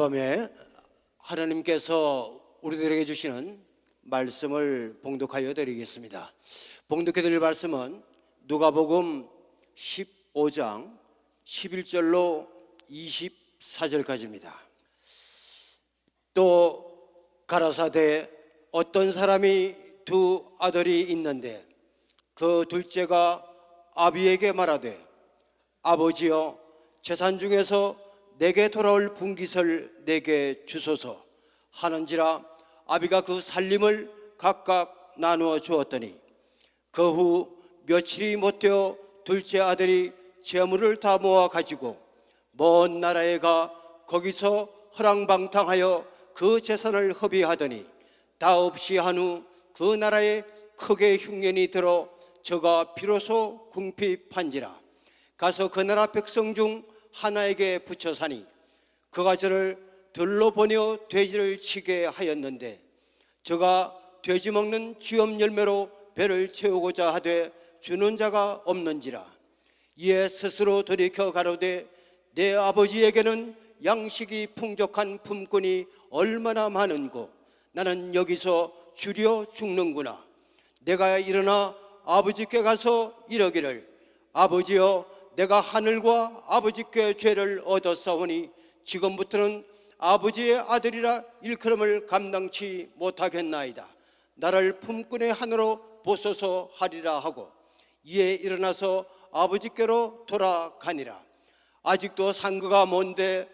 밤에 하나님께서 우리들에게 주시는 말씀을 봉독하여 드리겠습니다. 봉독해 드릴 말씀은 누가복음 15장 11절로 24절까지입니다. 또 가라사대 어떤 사람이 두 아들이 있는데 그 둘째가 아비에게 말하되 아버지여 재산 중에서 내게 돌아올 분깃을 내게 주소서 하는지라 아비가 그 살림을 각각 나누어 주었더니 그 후 며칠이 못되어 둘째 아들이 재물을 다 모아 가지고 먼 나라에 가 거기서 허랑방탕하여 그 재산을 허비하더니 다 없이 한 후 그 나라에 크게 흉년이 들어 저가 비로소 궁핍한지라 가서 그 나라 백성 중 하나에게 붙여 사니 그가 저를 들로 보내어 돼지를 치게 하였는데 저가 돼지 먹는 쥐엄 열매로 배를 채우고자 하되 주는 자가 없는지라 이에 스스로 돌이켜 가로되 내 아버지에게는 양식이 풍족한 품꾼이 얼마나 많은고 나는 여기서 주려 죽는구나. 내가 일어나 아버지께 가서 이러기를 아버지여 내가 하늘과 아버지께 죄를 얻었사오니 지금부터는 아버지의 아들이라 일컬음을 감당치 못하겠나이다. 나를 품꾼의 하늘로 보소서 하리라 하고 이에 일어나서 아버지께로 돌아가니라. 아직도 상거가 먼데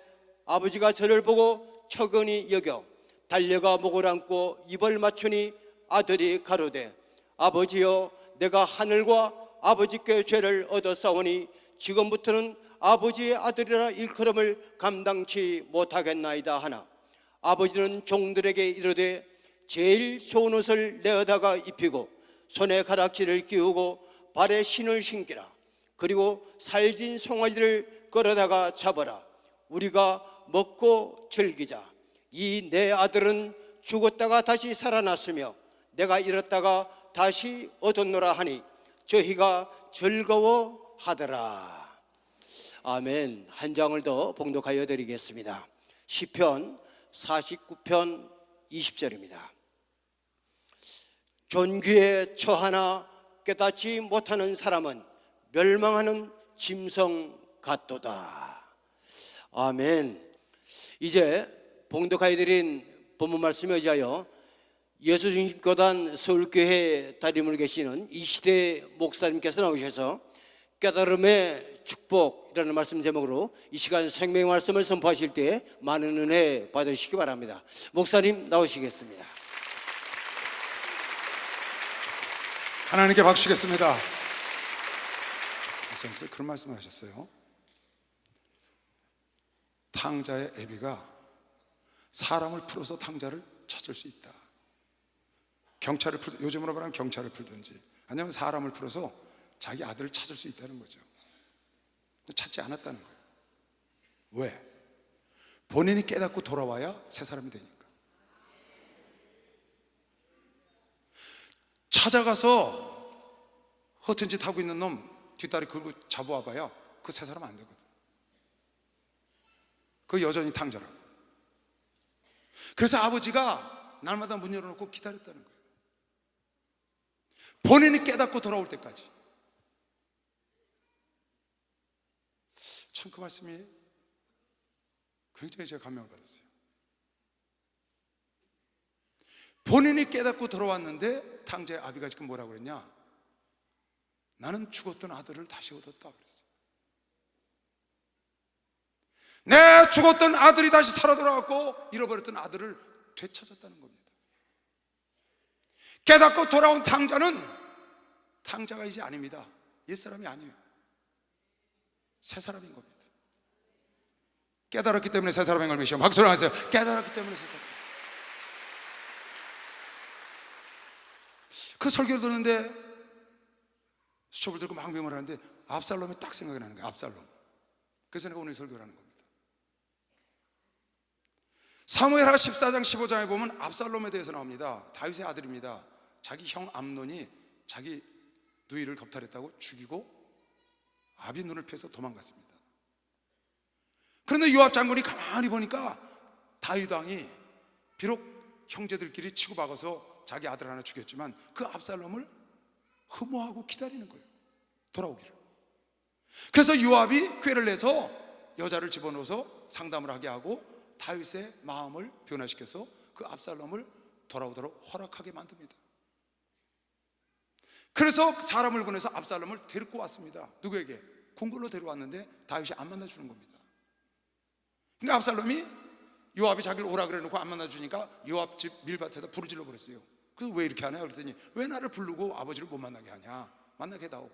아버지가 저를 보고 척은히 여겨 달려가 목을 안고 입을 맞추니 아들이 가로되 아버지여 내가 하늘과 아버지께 죄를 얻었사오니 지금부터는 아버지의 아들이라 일컬음을 감당치 못하겠나이다 하나 아버지는 종들에게 이르되 제일 좋은 옷을 내어다가 입히고 손에 가락지를 끼우고 발에 신을 신기라. 그리고 살진 송아지를 끌어다가 잡아라. 우리가 먹고 즐기자. 이 내 아들은 죽었다가 다시 살아났으며 내가 잃었다가 다시 얻었노라 하니 저희가 즐거워하더라. 아멘. 한 장을 더 봉독하여 드리겠습니다. 시편 49편 20절입니다. 존귀에 처하나 깨닫지 못하는 사람은 멸망하는 짐승 같도다. 아멘. 이제 봉독하여 드린 본문 말씀에 의하여 예수중심교단 서울교회 담임을 계시는 이시대 목사님께서 나오셔서 깨달음의 축복이라는 말씀 제목으로 이 시간 생명의 말씀을 선포하실 때 많은 은혜 받으시기 바랍니다. 목사님 나오시겠습니다. 하나님께 박수겠습니다. 목사님께서 그런 말씀을 하셨어요. 탕자의 애비가 사람을 풀어서 탕자를 찾을 수 있다. 경찰을 요즘으로 말하면 경찰을 풀든지 아니면 사람을 풀어서 자기 아들을 찾을 수 있다는 거죠. 찾지 않았다는 거예요. 왜? 본인이 깨닫고 돌아와야 새 사람이 되니까. 찾아가서 허튼 짓 하고 있는 놈 뒷다리 긁고 잡아와봐야 그 새 사람 안 되거든. 그 여전히 탕자라고. 그래서 아버지가 날마다 문 열어놓고 기다렸다는 거예요. 본인이 깨닫고 돌아올 때까지. 참 그 말씀이 굉장히 제가 감명을 받았어요. 본인이 깨닫고 돌아왔는데 탕자의 아비가 지금 뭐라고 그랬냐? 나는 죽었던 아들을 다시 얻었다 그랬어요. 내 죽었던 아들이 다시 살아 돌아왔고 잃어버렸던 아들을 되찾았다는 겁니다. 깨닫고 돌아온 탕자는 탕자가 이제 아닙니다. 옛사람이 아니에요. 새 사람인 겁니다. 깨달았기 때문에 새 사람인 걸 믿으시오. 박수를 하세요. 깨달았기 때문에 새 사람. 그 설교를 듣는데 수첩을 들고 망명을 하는데 압살롬이 딱 생각이 나는 거예요. 압살롬. 그래서 내가 오늘 설교를 하는 겁니다. 사무엘하 14장 15장에 보면 압살롬에 대해서 나옵니다. 다윗의 아들입니다. 자기 형 암논이 자기 누이를 겁탈했다고 죽이고 아비 눈을 피해서 도망갔습니다. 그런데 요압 장군이 가만히 보니까 다윗 왕이 비록 형제들끼리 치고박아서 자기 아들 하나 죽였지만 그 압살롬을 흠모하고 기다리는 거예요, 돌아오기를. 그래서 요압이 꾀를 내서 여자를 집어넣어서 상담을 하게 하고 다윗의 마음을 변화시켜서 그 압살롬을 돌아오도록 허락하게 만듭니다. 그래서 사람을 보내서 압살롬을 데리고 왔습니다. 누구에게? 궁궐로 데려왔는데 다윗이 안 만나주는 겁니다. 그러니까 압살롬이 요압이 자기를 오라 그래 놓고 안 만나주니까 요압 집 밀밭에다 불을 질러 버렸어요. 그래서 왜 이렇게 하냐 그랬더니 왜 나를 부르고 아버지를 못 만나게 하냐, 만나게 해다오.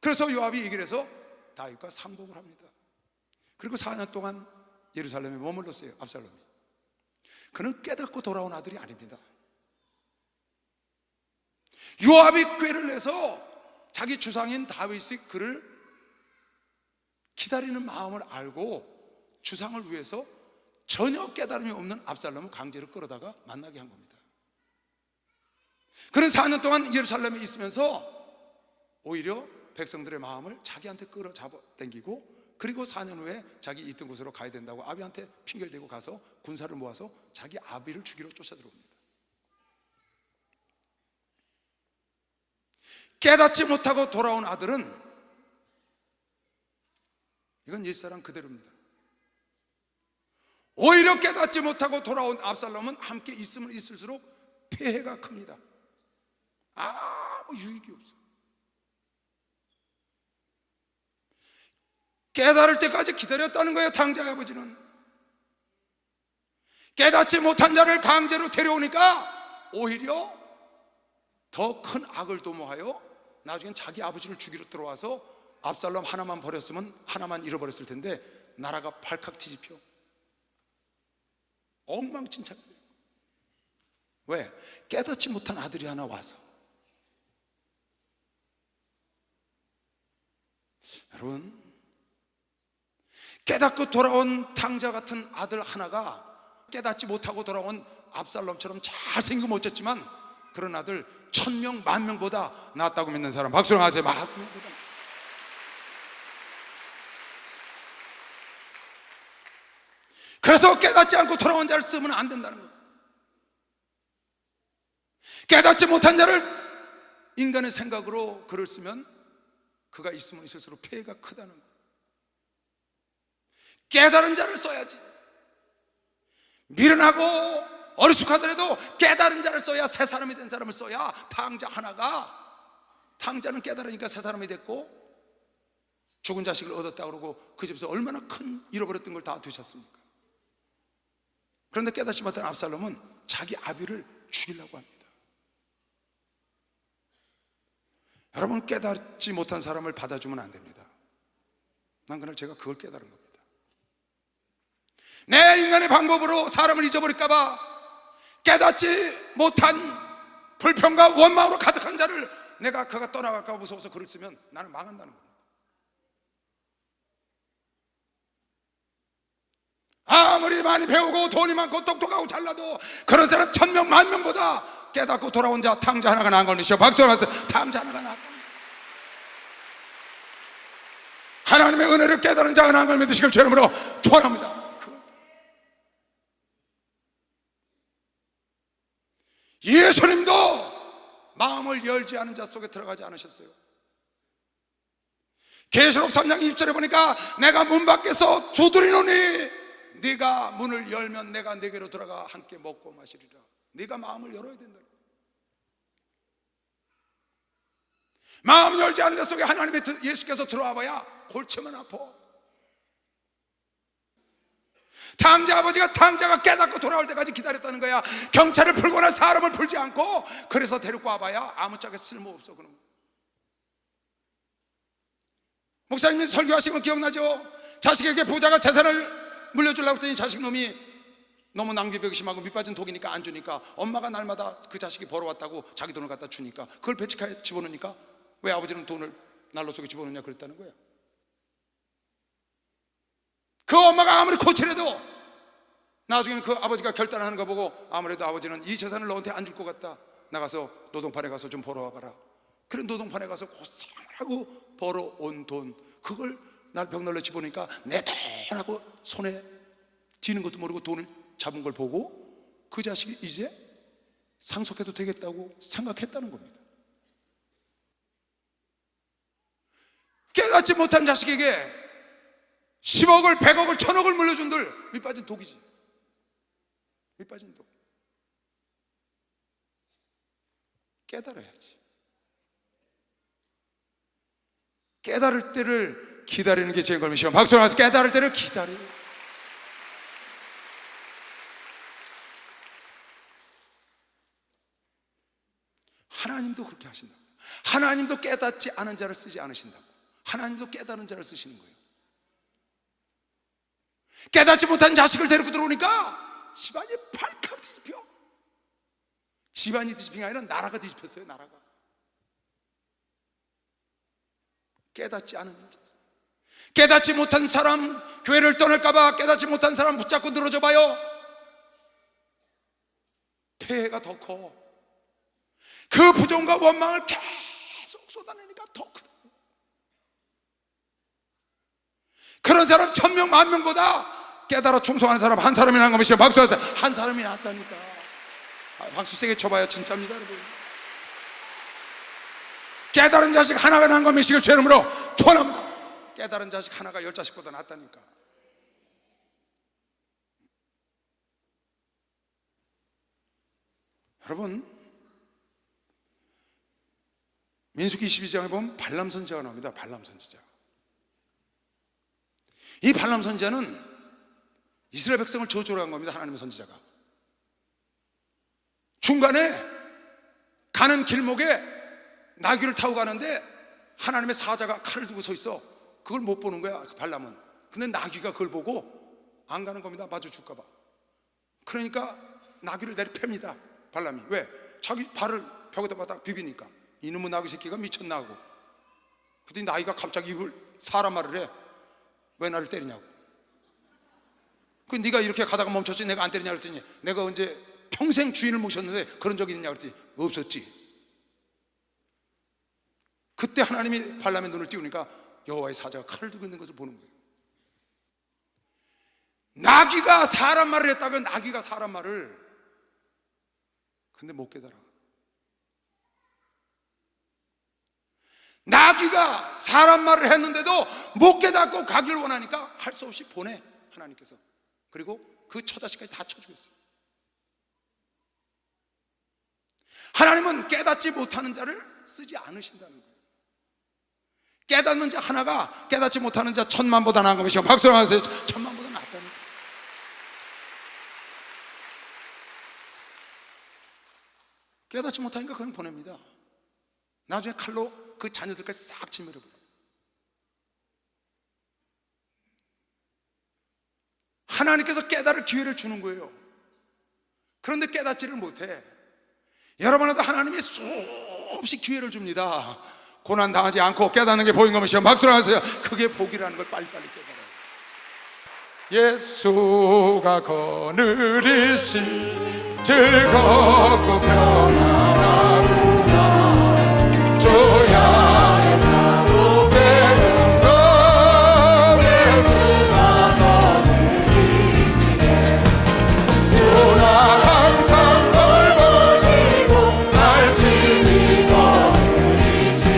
그래서 요압이 얘기를 해서 다윗과 상복을 합니다. 그리고 4년 동안 예루살렘에 머물렀어요, 압살롬이. 그는 깨닫고 돌아온 아들이 아닙니다. 요압이 꾀를 내서 자기 주상인 다윗이 그를 기다리는 마음을 알고 주상을 위해서 전혀 깨달음이 없는 압살롬을 강제로 끌어다가 만나게 한 겁니다. 그는 4년 동안 예루살렘에 있으면서 오히려 백성들의 마음을 자기한테 끌어잡아 당기고, 그리고 4년 후에 자기 있던 곳으로 가야 된다고 아비한테 핑계를 대고 가서 군사를 모아서 자기 아비를 죽이러 쫓아 들어옵니다. 깨닫지 못하고 돌아온 아들은, 이건 옛사람 그대로입니다. 오히려 깨닫지 못하고 돌아온 압살롬은 함께 있으면 있을수록 폐해가 큽니다. 아무 유익이 없어요. 깨달을 때까지 기다렸다는 거예요, 당자의 아버지는. 깨닫지 못한 자를 강제로 데려오니까 오히려 더 큰 악을 도모하여 나중엔 자기 아버지를 죽이러 들어와서 압살롬 하나만 버렸으면, 하나만 잃어버렸을 텐데 나라가 발칵 뒤집혀 엉망진창이에요. 왜? 깨닫지 못한 아들이 하나 와서. 여러분, 깨닫고 돌아온 당자 같은 아들 하나가 깨닫지 못하고 돌아온 압살롬처럼 잘생기고 멋졌지만 그런 아들 1000명, 10,000명보다 낫다고 믿는 사람 박수로 하세요. 10,000명보다. 그래서 깨닫지 않고 돌아온 자를 쓰면 안 된다는 거예요. 깨닫지 못한 자를 인간의 생각으로 글을 쓰면 그가 있으면 있을수록 폐해가 크다는 거예요. 깨달은 자를 써야지. 미련하고 어리숙하더라도 깨달은 자를 써야, 새 사람이 된 사람을 써야. 탕자 하나가, 탕자는 깨달으니까 새 사람이 됐고 죽은 자식을 얻었다 그러고 그 집에서 얼마나 큰 잃어버렸던 걸 다 되셨습니까? 그런데 깨닫지 못한 압살롬은 자기 아비를 죽이려고 합니다. 여러분, 깨닫지 못한 사람을 받아주면 안 됩니다. 난 그날 제가 그걸 깨달은 겁니다. 내 인간의 방법으로 사람을 잊어버릴까봐 깨닫지 못한 불평과 원망으로 가득한 자를 내가 그가 떠나갈까 무서워서 글을 쓰면 나는 망한다는 겁니다. 아무리 많이 배우고 돈이 많고 똑똑하고 잘나도 그런 사람 1000명, 10,000명보다 깨닫고 돌아온 자 탕자 하나가 나은 것이요. 박수를 하세요. 탕자 하나가 나은 겁니다. 하나님의 은혜를 깨달은 자가 나은 걸 믿으시길 주 이름으로 축원합니다. 예수님도 마음을 열지 않은 자 속에 들어가지 않으셨어요. 계시록 3장 20절에 보니까 내가 문 밖에서 두드리노니 네가 문을 열면 내가 네게로 들어가 함께 먹고 마시리라. 네가 마음을 열어야 된다. 마음 열지 않은 자 속에 하나님의 예수께서 들어와 봐야 골치만 아파. 탕자 아버지가 탕자가 깨닫고 돌아올 때까지 기다렸다는 거야. 경찰을 풀거나 사람을 풀지 않고. 그래서 데리고 와봐야 아무짝에 쓸모없어. 그런 거. 목사님이 설교하시면 기억나죠? 자식에게 부자가 재산을 물려주려고 했더니 자식 놈이 너무 낭비벽이 심하고 밑빠진 독이니까 안 주니까 엄마가 날마다 그 자식이 벌어왔다고 자기 돈을 갖다 주니까 그걸 배치카에 집어넣으니까 왜 아버지는 돈을 난로 속에 집어넣냐 그랬다는 거야. 그 엄마가 아무리 고치려도 나중에 그 아버지가 결단하는 거 보고 아무래도 아버지는 이 재산을 너한테 안 줄 것 같다. 나가서 노동판에 가서 좀 벌어와 봐라. 그래 노동판에 가서 고생을 하고 벌어온 돈, 그걸 날 벽난로에 집어넣으니까 내 돈하고 손에 지는 것도 모르고 돈을 잡은 걸 보고 그 자식이 이제 상속해도 되겠다고 생각했다는 겁니다. 깨닫지 못한 자식에게 10억을 100억을 1000억을 물려준들 밑빠진 독이지. 밑빠진 독. 깨달아야지. 깨달을 때를 기다리는 게 제일 걸리시오. 박수를 하면서 깨달을 때를 기다려. 하나님도 그렇게 하신다고. 하나님도 깨닫지 않은 자를 쓰지 않으신다고. 하나님도 깨달은 자를 쓰시는 거예요. 깨닫지 못한 자식을 데리고 들어오니까 집안이 발칵 뒤집혀. 집안이 뒤집힌 게 아니라 나라가 뒤집혔어요. 나라가. 깨닫지 않은 자. 깨닫지 못한 사람 교회를 떠날까봐 깨닫지 못한 사람 붙잡고 늘어져 봐요. 폐해가 더 커. 그 부정과 원망을 계속 쏟아내니까 더 크다. 그런 사람 1000명 10,000명보다 깨달아 충성하는 사람 한 사람이 난 것이요. 박수하세요. 한 사람이 낫다니까. 박수 세게 쳐봐요. 진짜입니다, 여러분. 깨달은 자식 하나가 난 것이시길 주 이름으로 축원합니다. 깨달은 자식 하나가 10자식보다 낫다니까. 여러분, 민수기 22장에 보면 발람 선지자가 나옵니다. 발람 선지자. 이 발람 선지자는 이스라엘 백성을 저주로 한 겁니다. 하나님의 선지자가. 중간에 가는 길목에 나귀를 타고 가는데 하나님의 사자가 칼을 두고 서 있어. 그걸 못 보는 거야, 발람은. 근데 나귀가 그걸 보고 안 가는 겁니다. 마주칠까 봐. 그러니까 나귀를 내리팹니다, 발람이. 왜? 자기 발을 벽에다 바닥 비비니까. 이놈의 나귀 새끼가 미쳤나 하고. 그랬더니 나귀가 갑자기 입을 사람 말을 해. 왜 나를 때리냐고. 그 네가 이렇게 가다가 멈췄지 내가 안 때리냐 그랬더니 내가 언제 평생 주인을 모셨는데 그런 적이 있냐 그랬더니 없었지. 그때 하나님이 발람의 눈을 띄우니까 여호와의 사자가 칼을 두고 있는 것을 보는 거예요. 나귀가 사람 말을 했다면 나귀가 사람 말을. 근데 못 깨달아. 나귀가 사람 말을 했는데도 못 깨닫고 가기를 원하니까 할 수 없이 보내, 하나님께서. 그리고 그 처자식까지 다 쳐주겠어요. 하나님은 깨닫지 못하는 자를 쓰지 않으신다는 거예요. 깨닫는 자 하나가 깨닫지 못하는 자 1000만보다 나은 것이요. 박수 하세요. 1000만보다 낫다는 거예요. 깨닫지 못하니까 그냥 보냅니다. 나중에 칼로 그 자녀들까지 싹 짓멸해버려. 하나님께서 깨달을 기회를 주는 거예요. 그런데 깨닫지를 못해. 여러분한테 하나님이 수없이 기회를 줍니다. 고난 당하지 않고 깨닫는 게 복인 것이요. 박수를 하세요. 그게 복이라는 걸 빨리빨리 깨달아요. 예수가 거느리신 즐겁고 평안하구나. 조야의 자복되는 것. 예수가 거느리시네. 주나 항상 널 보시고 날 친히 거느리시네.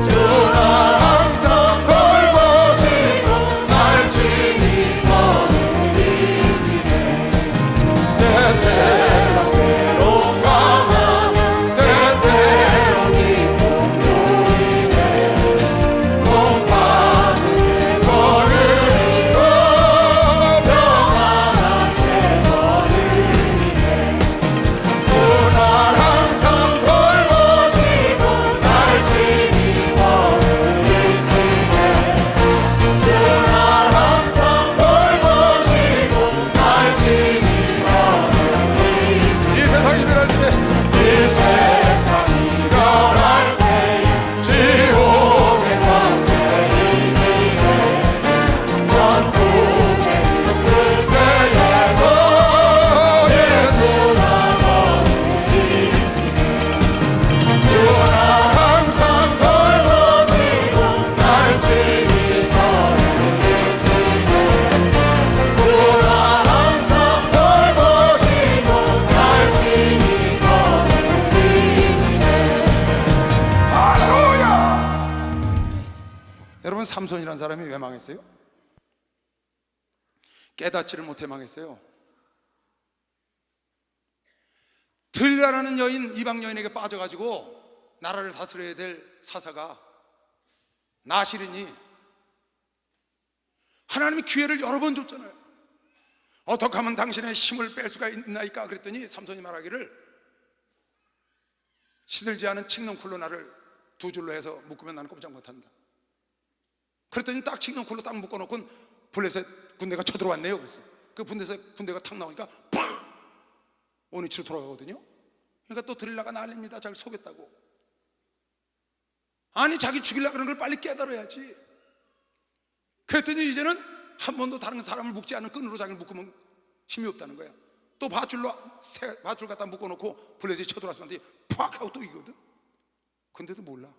주나 항상 널 보시고 날 친히 거느리시네. 내 때로 괴로운 여러분, 삼손이라는 사람이 왜 망했어요? 깨닫지를 못해 망했어요. 들라라는 여인, 이방 여인에게 빠져가지고 나라를 다스려야 될 사사가 나실이니 하나님이 기회를 여러 번 줬잖아요. 어떻게 하면 당신의 힘을 뺄 수가 있나이까 그랬더니 삼손이 말하기를 시들지 않은 칡농쿨로 나를 두 줄로 해서 묶으면 나는 꼼짝 못한다. 그랬더니 딱 칡농쿨로 딱 묶어놓고 블레셋 군대가 쳐들어왔네요. 그랬어. 그 군대가 탁 나오니까 팍! 원위치로 돌아가거든요. 그러니까 또 들릴라가 난립니다. 자기를 속였다고. 아니, 자기 죽이려고 그러는 걸 빨리 깨달아야지. 그랬더니 이제는 한 번도 다른 사람을 묶지 않은 끈으로 자기를 묶으면 힘이 없다는 거야. 또 새 밧줄 갖다 묶어놓고 블레셋이 쳐들어왔으면 팍 하고 또 이거든. 근데도 몰라.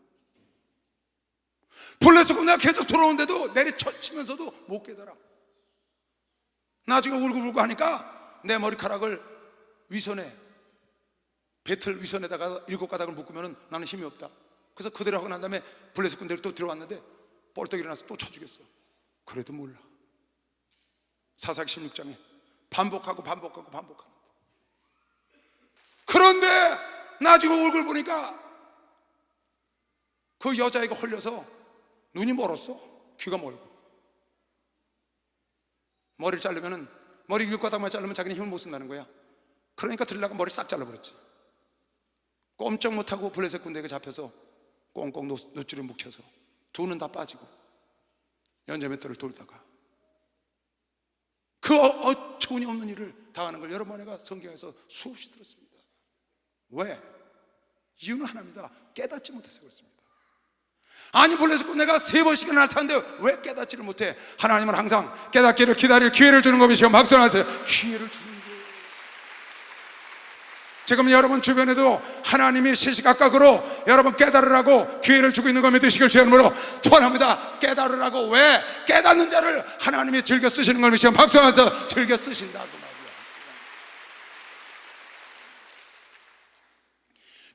블레셋 군대가 계속 들어오는데도 내리치면서도 못 깨달아. 나중에 울고불고 하니까 내 머리카락을 위선에, 배틀 위선에다가 7가닥을 묶으면 나는 힘이 없다. 그래서 그대로 하고 난 다음에 블레셋 군대를 또 들어왔는데 뻘떡 일어나서 또 쳐 죽였어. 그래도 몰라. 사사기 16장에 반복하고 반복하는데, 그런데 나중에 얼굴 보니까 그 여자애가 홀려서 눈이 멀었어. 귀가 멀고. 머리를 자르면은, 머리 7가닥만 자르면 자기는 힘을 못 쓴다는 거야. 그러니까 들라가 머리 싹 잘라버렸지. 꼼짝 못하고 블레셋 군대가 잡혀서 꽁꽁 노줄에 묵혀서 두 눈 다 빠지고 연자맷돌을 돌다가 그 어처구니 없는 일을 당하는 걸 여러분 내가 성경에서 수없이 들었습니다. 왜? 이유는 하나입니다. 깨닫지 못해서 그렇습니다. 아니, 블레셋 군대가 3번씩이나 나타났는데 왜 깨닫지를 못해? 하나님은 항상 깨닫기를 기다릴 기회를 주는 것이시고, 박수하세요. 기회를 주는 거예요. 지금 여러분 주변에도 하나님이 시시각각으로 여러분 깨달으라고 기회를 주고 있는 거 믿으시길 주의 이름으로 축원합니다. 깨달으라고. 왜? 깨닫는 자를 하나님이 즐겨 쓰시는 걸 믿으시면 박수하면서 즐겨 쓰신다고 말이야.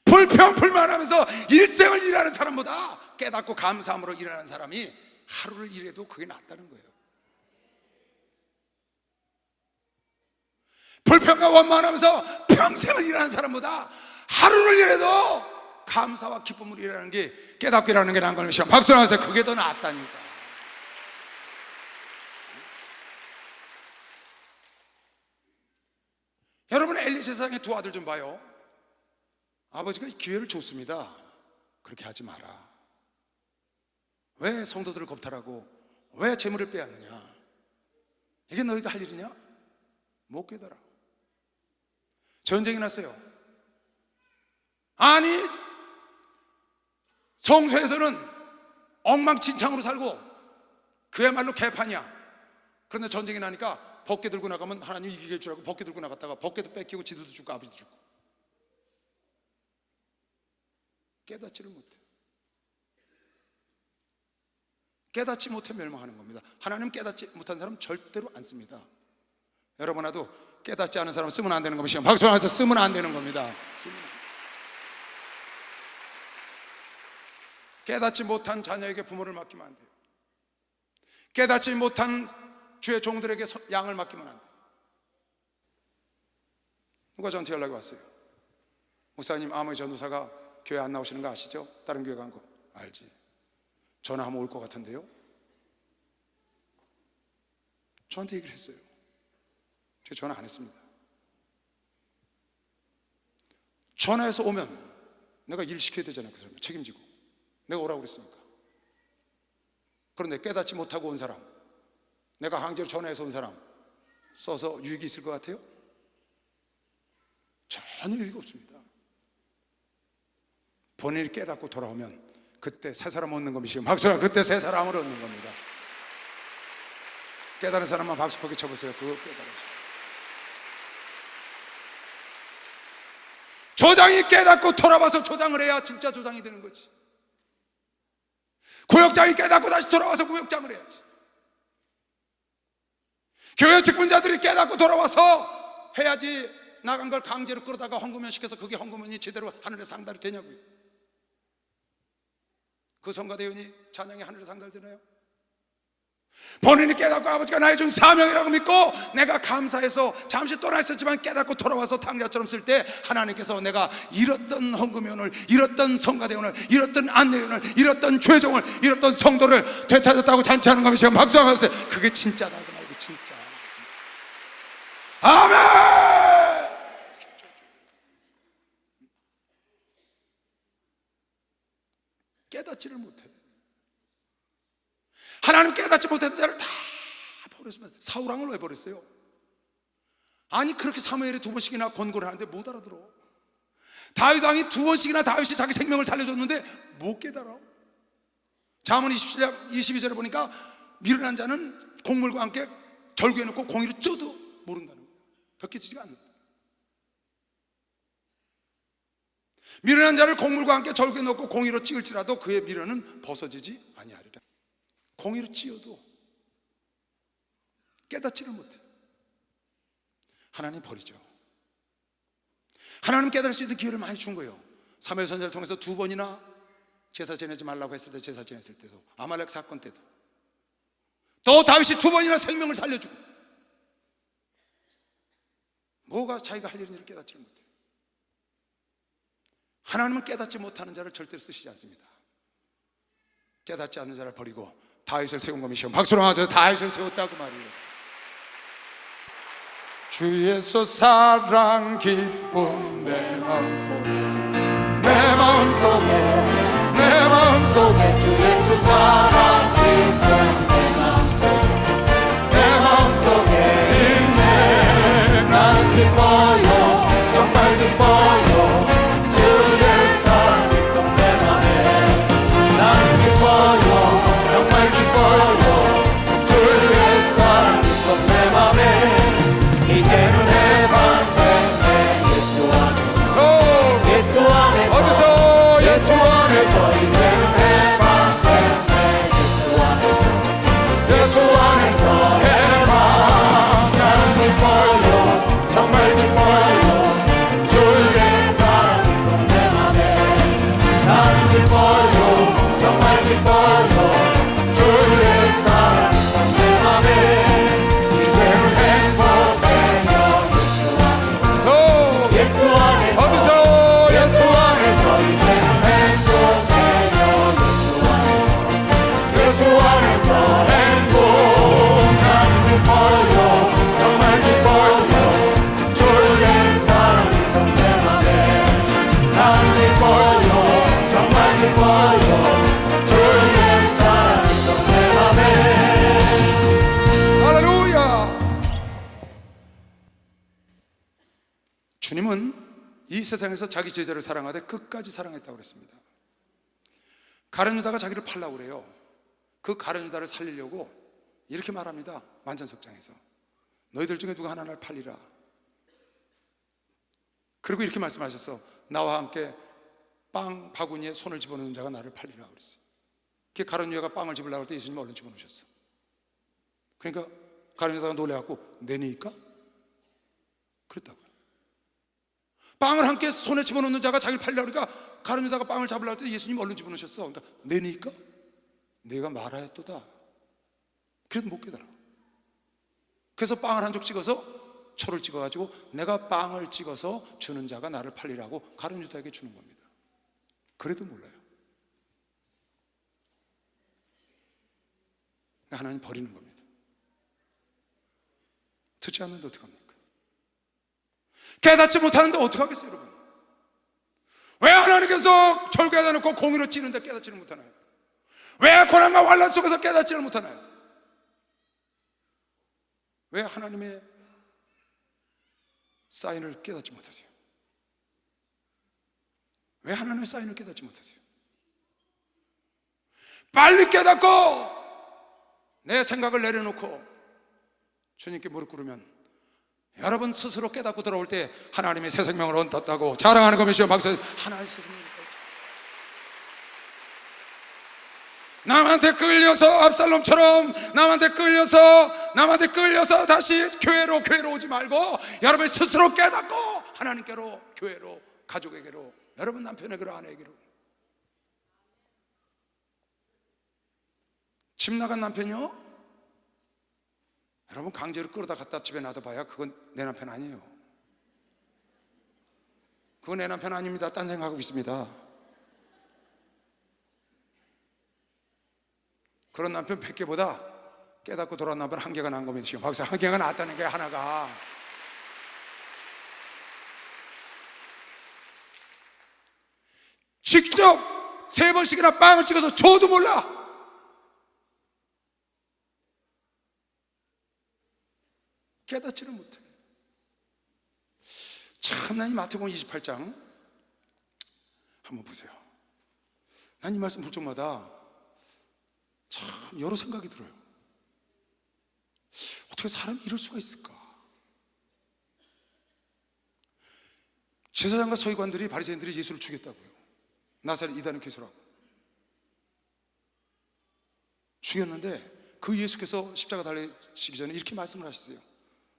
불평불만하면서 일생을 일하는 사람보다 깨닫고 감사함으로 일하는 사람이 하루를 일해도 그게 낫다는 거예요. 불평과 원망하면서 평생을 일하는 사람보다 하루를 일해도 감사와 기쁨으로 일하는 게, 깨닫고 일하는 게 나은 걸 믿으시면 박수 하면서 그게 더 낫다니까. 여러분, 엘리 세상의 두 아들 좀 봐요. 아버지가 기회를 줬습니다. 그렇게 하지 마라. 왜 성도들을 겁탈하고 왜 재물을 빼앗느냐? 이게 너희가 할 일이냐? 못 깨달아. 전쟁이 났어요. 아니, 성소에서는 엉망진창으로 살고 그야말로 개판이야. 그런데 전쟁이 나니까 법궤 들고 나가면 하나님 이길 줄 알고 법궤 들고 나갔다가 법궤도 뺏기고 지들도 죽고 아버지도 죽고. 깨닫지를 못해. 깨닫지 못해 멸망하는 겁니다. 하나님 깨닫지 못한 사람 절대로 안 씁니다. 여러분아도 깨닫지 않은 사람 쓰면 안 되는 겁니다. 박수 하면서 쓰면 안 되는 겁니다. 깨닫지 못한 자녀에게 부모를 맡기면 안 돼요. 깨닫지 못한 주의 종들에게 양을 맡기면 안 돼요. 누가 저한테 연락이 왔어요. 목사님, 아무리 전도사가 교회 안 나오시는 거 아시죠? 다른 교회 간 거 알지? 전화하면 올 것 같은데요? 저한테 얘기를 했어요. 제가 전화 안 했습니다. 전화해서 오면 내가 일 시켜야 되잖아요. 그 사람 책임지고. 내가 오라고 그랬으니까. 그런데 깨닫지 못하고 온 사람, 내가 강제로 전화해서 온 사람 써서 유익이 있을 것 같아요? 전혀 유익이 없습니다. 본인이 깨닫고 돌아오면 그때 새 사람 얻는 겁니다. 박수라, 그때 새 사람을 얻는 겁니다. 깨달은 사람만 박수 크게 쳐보세요. 그거 깨달으시죠. 조장이 깨닫고 돌아와서 조장을 해야 진짜 조장이 되는 거지. 구역장이 깨닫고 다시 돌아와서 구역장을 해야지. 교회 직분자들이 깨닫고 돌아와서 해야지. 나간 걸 강제로 끌어다가 헌금연 시켜서 그게 헌금연이 제대로 하늘에 상달이 되냐고요. 그 성가대원이 찬양이 하늘에 상달되나요? 본인이 깨닫고 아버지가 나의 준 사명이라고 믿고 내가 감사해서 잠시 떠나 있었지만 깨닫고 돌아와서 탕자처럼 쓸 때 하나님께서 내가 잃었던 헌금연을, 잃었던 성가대원을, 잃었던 안내연을, 잃었던 죄종을, 잃었던 성도를 되찾았다고 잔치하는 겁니다. 지금 박수 한번 하세요. 그게 진짜다 그 말이에요. 진짜. 아멘. 깨닫지를 못해. 하나님 깨닫지 못했던 자를 다 버렸습니다. 사울왕을 왜 버렸어요? 아니 그렇게 사무엘이 2번씩이나 권고를 하는데 못 알아들어. 다윗 왕이 2번씩이나 다윗이 자기 생명을 살려줬는데 못 깨달아. 잠언 22절에 보니까 미련한 자는 곡물과 함께 절구해 놓고 공의로 쪄도 모른다는 거예요. 벗겨지지가 않는다. 미련한 자를 곡물과 함께 절구해 놓고 공의로 찌을지라도 그의 미련은 벗어지지 아니하리라. 공의로 찌어도 깨닫지를 못해. 하나님 버리죠. 하나님 깨달을 수 있는 기회를 많이 준 거예요. 사무엘 선지자를 통해서 2번이나 제사 지내지 말라고 했을 때, 제사 지냈을 때도, 아말렉 사건 때도, 또 다윗이 2번이나 생명을 살려주고, 뭐가 자기가 할 일인지를 깨닫지를 못해. 하나님은 깨닫지 못하는 자를 절대로 쓰시지 않습니다. 깨닫지 않는 자를 버리고 다윗을 세운 것이요. 박수로 하면서 다윗을 세웠다고 말이에요. 주 예수 사랑 기쁨 내 마음속에, 내 마음속에, 내 마음속에 주 예수 사랑 기쁨 내 마음속에, 내 마음속에 있네. 나는 기뻐요, 정말 기뻐요. 주의 사랑 기쁨 내 맘에. 나는 기뻐요, 정말 기뻐요. 주의 사랑 기쁨 내 맘에. 이제는 해방됐네. 예수 안에서, 예수 안에서, 어디서? 예수 안에서. 이제는 해방됐네. 예수 안에서, 예수 안에서 해방. 나는 기뻐요, 정말 기뻐요. 주의 사랑 기쁨 내 맘에. 나는 기뻐요, 정말 기뻐요. 주의 사랑 기쁨 내 맘에. 이제는 행복. 어디서? 예수 안에서. 이제는 행복해요. 예수 안에서 행복. 나는 기뻐요, 정말 기뻐요. 주의 사랑 기쁨 내 맘에. 나는 기뻐요, 정말 기뻐요. 주의 사랑 기쁨 내 맘에. 할렐루야. 주님은 이 세상에서 자기 제자를 사랑하되 끝까지 사랑했다고 그랬습니다. 가룟 유다가 자기를 팔라고 그래요. 그 가룟 유다를 살리려고 이렇게 말합니다. 만찬석장에서 너희들 중에 누가 하나를 팔리라. 그리고 이렇게 말씀하셨어. 나와 함께 빵 바구니에 손을 집어넣는 자가 나를 팔리라 그랬어요. 그 가룟 유다가 빵을 집으려고 할 때 예수님 얼른 집어넣으셨어. 그러니까 가룟 유다가 놀래갖고 내니까 그랬다고요. 빵을 함께 손에 집어넣는 자가 자기를 팔려고 그러니까 가룟 유다가 빵을 잡으려고 할 때 예수님 얼른 집어넣으셨어. 그러니까 내니까 내가 말하였도다. 그래도 못 깨달아. 그래서 빵을 한 쪽 찍어서 초를 찍어가지고 내가 빵을 찍어서 주는 자가 나를 팔리라고 가룟 유다에게 주는 겁니다. 그래도 몰라요. 하나님 버리는 겁니다. 듣지 않는데 어떡합니까? 깨닫지 못하는데 어떡하겠어요, 여러분? 왜 하나님께서 절개하다 놓고 공의로 찌는데 깨닫지를 못하나요? 왜 고난과 환난 속에서 깨닫지를 못하나요? 왜 하나님의 사인을 깨닫지 못하세요? 왜 하나님의 사인을 깨닫지 못하세요? 빨리 깨닫고 내 생각을 내려놓고 주님께 무릎 꿇으면 여러분 스스로 깨닫고 돌아올 때 하나님의 새 생명을 얻었다고 자랑하는 것이죠. 박수. 하나님의 새 생명을 얻었다. 남한테 끌려서 압살롬처럼 남한테 끌려서 다시 교회로 오지 말고 여러분 스스로 깨닫고 하나님께로, 교회로, 가족에게로, 여러분 남편에게로, 아내에게로. 집 나간 남편이요? 여러분, 강제로 끌어다 갖다 집에 놔둬봐야 그건 내 남편 아니에요. 그건 내 남편 아닙니다. 딴 생각하고 있습니다. 그런 남편 100개보다 깨닫고 돌아온 남편 1개가 난 겁니다. 지금 박사, 1개가 낫다는 게 하나가. 직접 3번씩이나 빵을 찍어서 줘도 몰라. 깨닫지를 못해. 참나님, 마태복음 28장 한번 보세요. 난 이 말씀 볼 적마다 참 여러 생각이 들어요. 어떻게 사람이 이럴 수가 있을까? 제사장과 서기관들이, 바리새인들이 예수를 죽였다고요. 나사렛 이단의 괴수라고 죽였는데, 그 예수께서 십자가 달리시기 전에 이렇게 말씀을 하셨어요.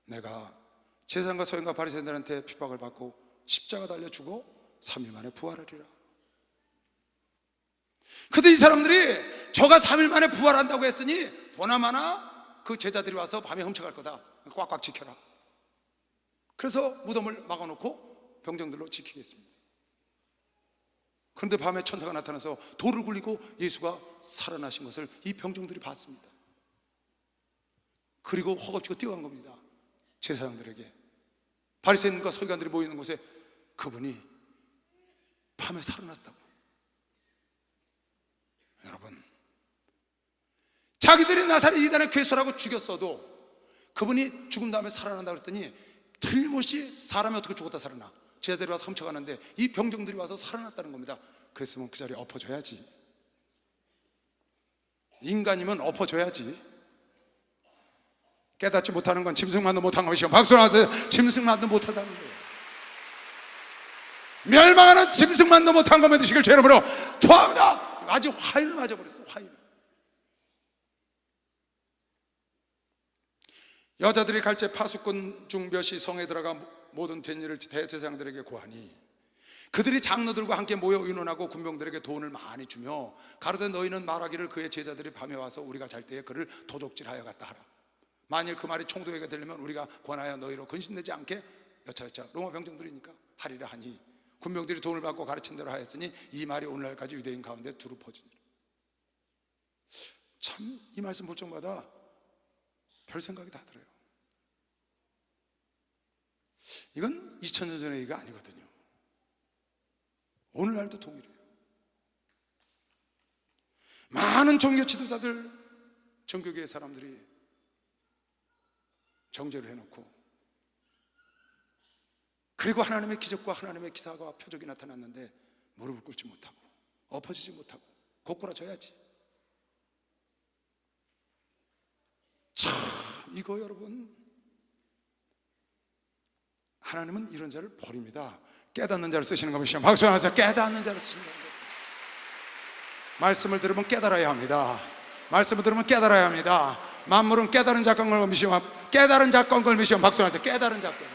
내가 제사장과 서기관과 바리새인들한테 핍박을 받고 십자가 달려 죽어 3일 만에 부활하리라. 근데 이 사람들이 저가 3일 만에 부활한다고 했으니 보나마나 그 제자들이 와서 밤에 훔쳐갈 거다, 꽉꽉 지켜라. 그래서 무덤을 막아놓고 병정들로 지키겠습니다. 그런데 밤에 천사가 나타나서 돌을 굴리고 예수가 살아나신 것을 이 병정들이 봤습니다. 그리고 허겁지겁 뛰어간 겁니다. 제사장들에게, 바리새인과 서기관들이 모이는 곳에 그분이 밤에 살아났다고. 여러분, 자기들이 나사렛 이단의 괴수라고 죽였어도 그분이 죽은 다음에 살아난다고 그랬더니 틀림없이 사람이 어떻게 죽었다 살아나? 제자들이 와서 훔쳐가는데 이 병정들이 와서 살아났다는 겁니다. 그랬으면 그 자리에 엎어줘야지. 인간이면 엎어줘야지. 깨닫지 못하는 건 짐승만도 못한 것이요, 박수 나세요. 짐승만도 못하다는 거예요. 멸망하는 짐승만도 못한 것만 드시길 죄로 부려 토합니다. 아주 화인을 맞아버렸어. 화인. 여자들이 갈제 파수꾼 중 몇이 성에 들어가 모든 된 일을 대제사장들에게 고하니 그들이 장로들과 함께 모여 의논하고 군병들에게 돈을 많이 주며 가로되 너희는 말하기를 그의 제자들이 밤에 와서 우리가 잘 때에 그를 도적질하여 갔다 하라. 만일 그 말이 총독에게 들리면 우리가 권하여 너희로 근심되지 않게 여차여차 로마 병정들이니까 하리라 하니 군병들이 돈을 받고 가르친 대로 하였으니 이 말이 오늘날까지 유대인 가운데 두루 퍼지니라. 참 이 말씀 볼 적마다 별 생각이 다 들어요. 이건 2000년 전의 얘기가 아니거든요. 오늘날도 동일해요. 많은 종교 지도자들, 종교계의 사람들이 정죄를 해놓고, 그리고 하나님의 기적과 하나님의 기사가 표적이 나타났는데 무릎을 꿇지 못하고 엎어지지 못하고 고꾸라져야지. 참 이거 여러분, 하나님은 이런 자를 버립니다. 깨닫는 자를 쓰시는 것이죠. 박수 하면서 깨닫는 자를 쓰신다는 거예요. 말씀을 들으면 깨달아야 합니다. 말씀을 들으면 깨달아야 합니다. 만물은 깨달은 작건 걸미시오. 깨달은 작건 걸미시오. 박수 하면서 깨달은 작건.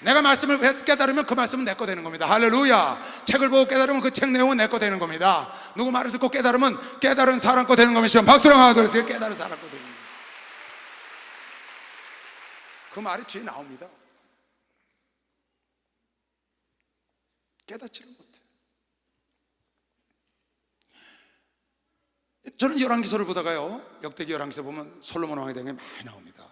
내가 말씀을 깨달으면 그 말씀은 내 거 되는 겁니다. 할렐루야. 책을 보고 깨달으면 그 책 내용은 내 거 되는 겁니다. 누구 말을 듣고 깨달으면 깨달은 사람 거 되는 겁니다. 박수랑 하고 그랬어요. 깨달은 사람 거 되는 겁니다. 그 말이 뒤에 나옵니다. 깨닫지를 못해. 저는 열왕기서를 보다가요, 역대기 열왕기서 보면 솔로몬 왕에 대한 게 많이 나옵니다.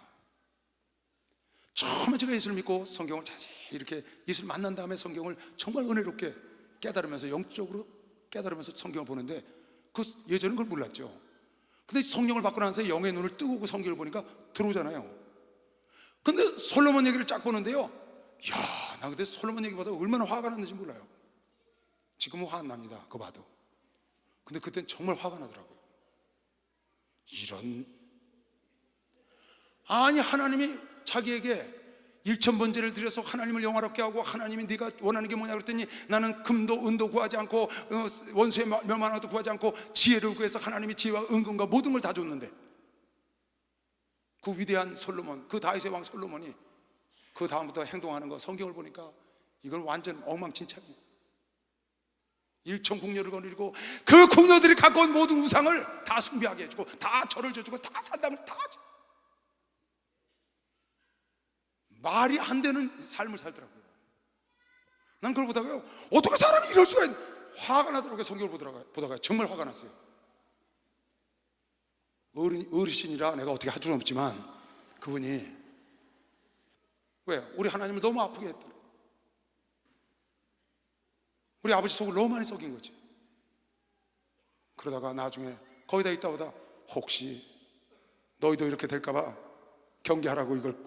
처음에 제가 예수를 믿고 성경을 자세히 이렇게 예수를 만난 다음에 성경을 정말 은혜롭게 깨달으면서, 영적으로 깨달으면서 성경을 보는데, 그 예전엔 그걸 몰랐죠. 근데 성경을 받고 나서 영의 눈을 뜨고 성경을 보니까 들어오잖아요. 근데 솔로몬 얘기를 쫙 보는데요, 야, 나 그때 솔로몬 얘기보다 얼마나 화가 났는지 몰라요. 지금은 화 안 납니다. 그거 봐도. 근데 그때는 정말 화가 나더라고요. 이런, 아니 하나님이 자기에게 1000번제를 드려서 하나님을 영화롭게 하고, 하나님이 네가 원하는 게 뭐냐 그랬더니 나는 금도 은도 구하지 않고 원수의 멸망 하나도 구하지 않고 지혜를 구해서 하나님이 지혜와 은금과 모든 걸 다 줬는데, 그 위대한 솔로몬, 그 다윗의 왕 솔로몬이 그 다음부터 행동하는 거 성경을 보니까 이건 완전 엉망진창이에요. 1000궁녀를 거느리고 그 궁녀들이 갖고 온 모든 우상을 다 숭배하게 해주고 다 절을 줘주고 다 산담을 다 하죠. 말이 안 되는 삶을 살더라고요. 난 그걸 보다가요, 어떻게 사람이 이럴 수가 화가 나더라고요. 성경을 보다가 정말 화가 났어요. 어르신이라 내가 어떻게 할 수는 없지만 그분이 왜? 우리 하나님을 너무 아프게 했더라. 우리 아버지 속을 너무 많이 썩인 거지. 그러다가 나중에 거기다 있다 보다 혹시 너희도 이렇게 될까봐 경계하라고 이걸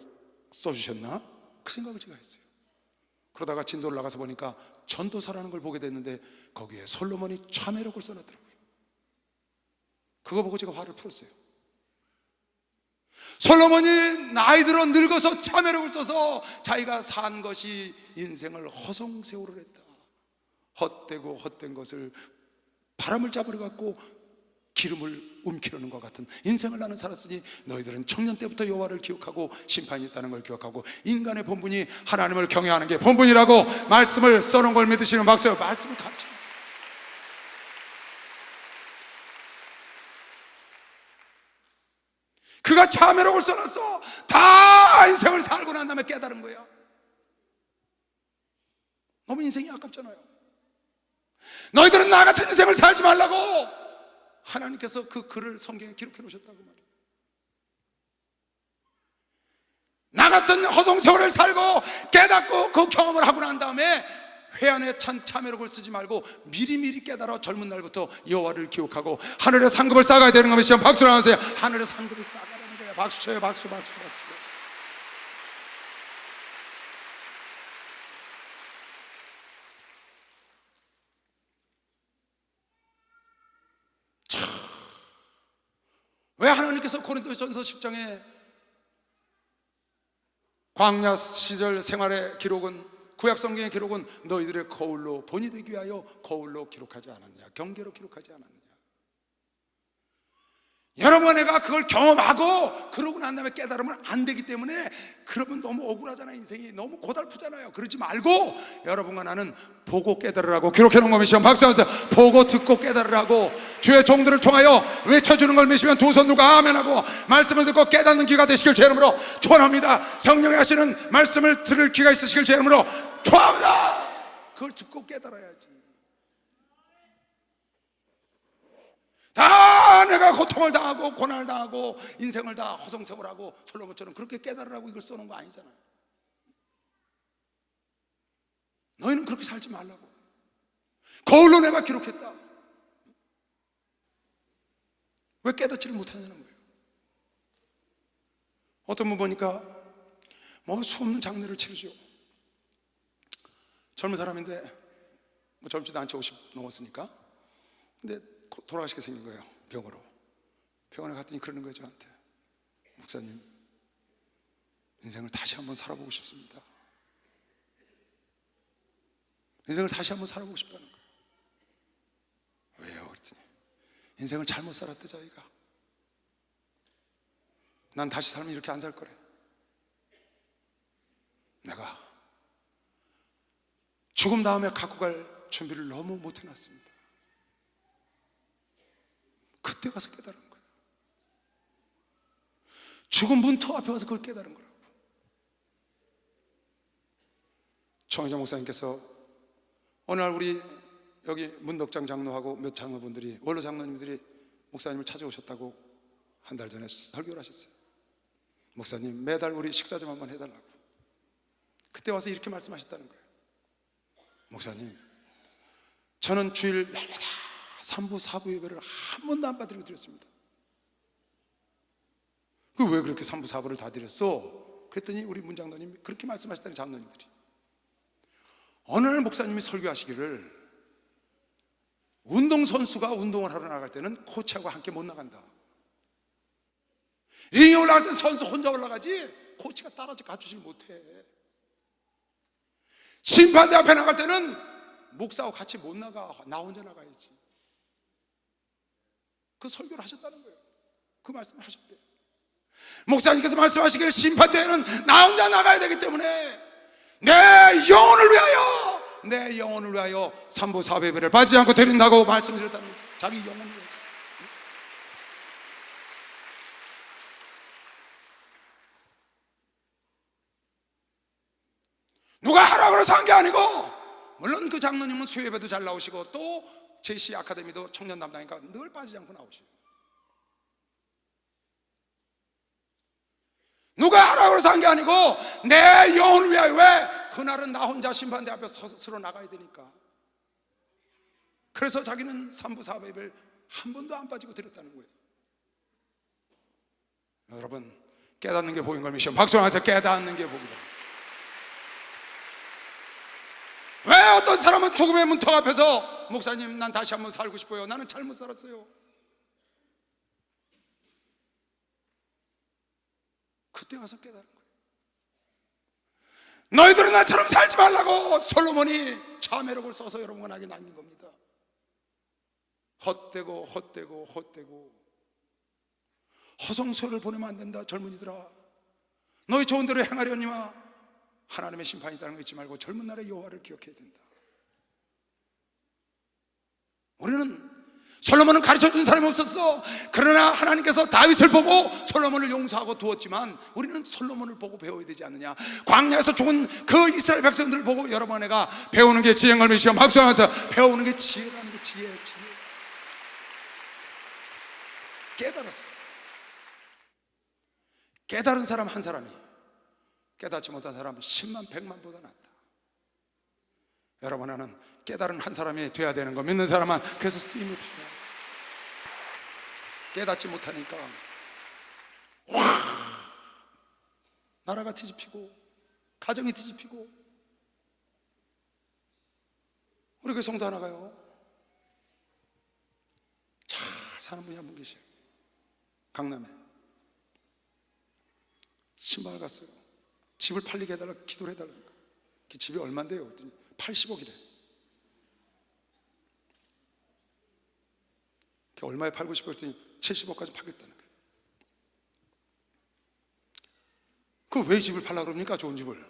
써주셨나? 그 생각을 제가 했어요. 그러다가 진도를 나가서 보니까 전도사라는 걸 보게 됐는데 거기에 솔로몬이 참회록을 써놨더라고요. 그거 보고 제가 화를 풀었어요. 솔로몬이 나이 들어 늙어서 참회록을 써서 자기가 산 것이 인생을 허송세월을 했다. 헛되고 헛된 것을 바람을 잡으려 갖고 기름을 움키려는 것 같은 인생을 나는 살았으니 너희들은 청년 때부터 여호와를 기억하고 심판이 있다는 걸 기억하고 인간의 본분이 하나님을 경외하는 게 본분이라고 말씀을 써놓은 걸 믿으시는 박수요. 말씀을 감춰. 그가 참회록을 써놨어. 다 인생을 살고 난 다음에 깨달은 거야. 너무 인생이 아깝잖아요. 너희들은 나 같은 인생을 살지 말라고 하나님께서 그 글을 성경에 기록해 놓으셨다고 말이에요. 나 같은 허송세월을 살고 깨닫고 그 경험을 하고 난 다음에 회한에 찬 참회록을 쓰지 말고 미리미리 깨달아 젊은 날부터 여호와를 기억하고 하늘의 상급을 쌓아야 되는 겁니다. 시험 박수를 하세요. 하늘의 상급을 쌓아가는 거예요. 박수 쳐요. 박수. 왜 하나님께서 고린도전서 10장에 광야 시절 생활의 기록은 구약 성경의 기록은 너희들의 거울로 본이 되기 위하여 거울로 기록하지 않았냐, 경계로 기록하지 않았느냐. 여러분, 내가 그걸 경험하고 그러고 난 다음에 깨달으면 안 되기 때문에 그러면 너무 억울하잖아요. 인생이 너무 고달프잖아요. 그러지 말고 여러분과 나는 보고 깨달으라고 기록해 놓은 겁니다. 박수하면서 보고 듣고 깨달으라고 주의 종들을 통하여 외쳐주는 걸 믿으시면 두 손 누가 아멘하고 말씀을 듣고 깨닫는 귀가 되시길 제 이름으로 축원합니다. 성령이 하시는 말씀을 들을 귀가 있으시길 제 이름으로 축원합니다. 그걸 듣고 깨달아야지. 다 내가 고통을 당하고 고난을 당하고 인생을 다 허송세월하고 솔로몬처럼 그렇게 깨달으라고 이걸 써놓은 거 아니잖아요. 너희는 그렇게 살지 말라고. 거울로 내가 기록했다. 왜 깨닫지를 못하냐는 거예요. 어떤 분 보니까 뭐 수없는 장례를 치르죠. 젊은 사람인데 뭐 젊지도 않죠. 50 넘었으니까. 근데 돌아가시게 생긴 거예요. 병으로. 병원에 갔더니 그러는 거예요. 저한테. 목사님, 인생을 다시 한번 살아보고 싶습니다. 인생을 다시 한번 살아보고 싶다는 거예요. 왜요? 그랬더니 인생을 잘못 살았대 자기가. 난 다시 살면 이렇게 안 살 거래. 내가 죽음 다음에 갖고 갈 준비를 너무 못 해놨습니다. 그때 가서 깨달은 거예요. 죽은 문터 앞에 와서 그걸 깨달은 거라고. 총회장 목사님께서 어느 날 우리 여기 문덕장 장로하고 몇 장로분들이, 원로 장로님들이 목사님을 찾아오셨다고 한 달 전에 설교를 하셨어요. 목사님, 매달 우리 식사 좀 한번 해달라고. 그때 와서 이렇게 말씀하셨다는 거예요. 목사님, 저는 주일 날마다 3부 4부 예배를 한 번도 안 받으려고 드렸습니다. 그 왜 그렇게 3부 4부를 다 드렸어? 그랬더니 우리 문장로님이 그렇게 말씀하셨다는 장로님들이. 어느 날 목사님이 설교하시기를 운동선수가 운동을 하러 나갈 때는 코치하고 함께 못 나간다. 링에 올라갈 때 선수 혼자 올라가지 코치가 따라서 가주질 못해. 심판대 앞에 나갈 때는 목사하고 같이 못 나가. 나 혼자 나가야지. 그 설교를 하셨다는 거예요. 그 말씀을 하셨대요. 목사님께서 말씀하시기를 심판대에는 나 혼자 나가야 되기 때문에 내 영혼을 위하여 3부 4부 예배를 빠지지 않고 드린다고 말씀드렸다는 거예요. 자기 영혼을 위해서. 그래서 한 게 아니고, 물론 그 장로님은 수요예배도 잘 나오시고 또 JC 아카데미도 청년 담당이니까 늘 빠지지 않고 나오시고, 누가 하라고 해서 한 게 아니고 내 영혼을 위하여. 왜? 그날은 나 혼자 심판대 앞에 서로 나가야 되니까. 그래서 자기는 3부 4부 예배를 한 번도 안 빠지고 드렸다는 거예요. 여러분, 깨닫는 게 복인 걸 믿으시오. 박수하면서 깨닫는 게 복이다. 왜 어떤 사람은 죽음의 문턱 앞에서 목사님 난 다시 한번 살고 싶어요, 나는 잘못 살았어요. 그때 와서 깨달은 거예요. 너희들은 나처럼 살지 말라고 솔로몬이 자매록을 써서 여러분에게 남긴 겁니다. 헛되고 헛되고 헛되고 허송세월을 보내면 안 된다. 젊은이들아, 너희 좋은 대로 행하려니와 하나님의 심판이 있다는 거 잊지 말고 젊은 날의 여호와를 기억해야 된다. 우리는 솔로몬은 가르쳐준 사람이 없었어. 그러나 하나님께서 다윗을 보고 솔로몬을 용서하고 두었지만 우리는 솔로몬을 보고 배워야 되지 않느냐. 광야에서 죽은 그 이스라엘 백성들을 보고 여러분 내가 배우는 게 지혜인 걸 믿으시오. 박수하면서 배우는 게 지혜라는 게 지혜. 깨달았어요. 깨달은 사람 한 사람이 깨닫지 못한 사람 10만 100만보다 낫다. 여러분, 나는 깨달은 한 사람이 돼야 되는 거 믿는 사람은 그래서 쓰임을 받아요. 깨닫지 못하니까 나라가 뒤집히고 가정이 뒤집히고. 우리 그 성도 하나가요, 잘 사는 분이 한 분 계셔요. 강남에 신방을 갔어요. 집을 팔리게 해달라고 기도를 해달라고. 그 집이 얼만데요? 그랬더니 80억이래. 얼마에 팔고 싶어 했더니 70억까지 팔겠다는 거예요. 그 왜 집을 팔라고 그럽니까? 좋은 집을.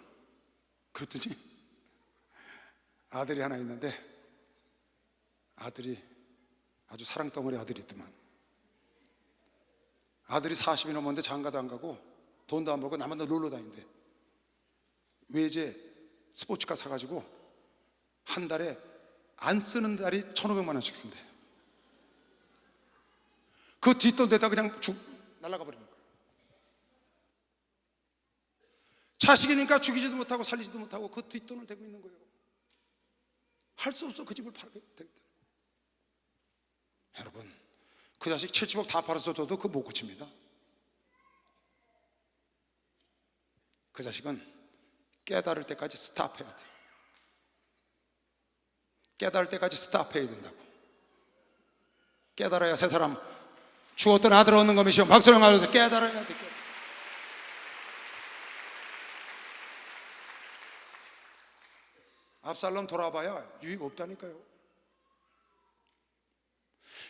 그랬더니 아들이 하나 있는데 아들이 아주 사랑덩어리 아들이 있더만. 아들이 40이 넘었는데 장가도 안 가고 돈도 안 벌고 나만 놀러 다닌대. 외제 스포츠카 사가지고 한 달에 안 쓰는 달이 1,500만 원씩 쓴대. 그 뒷돈 대다 그냥 날아가 버리는 거예요. 자식이니까 죽이지도 못하고 살리지도 못하고 그 뒷돈을 대고 있는 거예요. 할 수 없어. 그 집을 팔게 되겠다. 여러분, 그 자식 70억 다 팔아서 줘도 그거 못 고칩니다. 그 자식은 깨달을 때까지 스탑해야 돼. 깨달을 때까지 스탑해야 된다고. 깨달아야 새 사람, 죽었던 아들 얻는 것이요. 박수를 말해서 깨달아야 돼. 압살롬 돌아봐야 유익 없다니까요.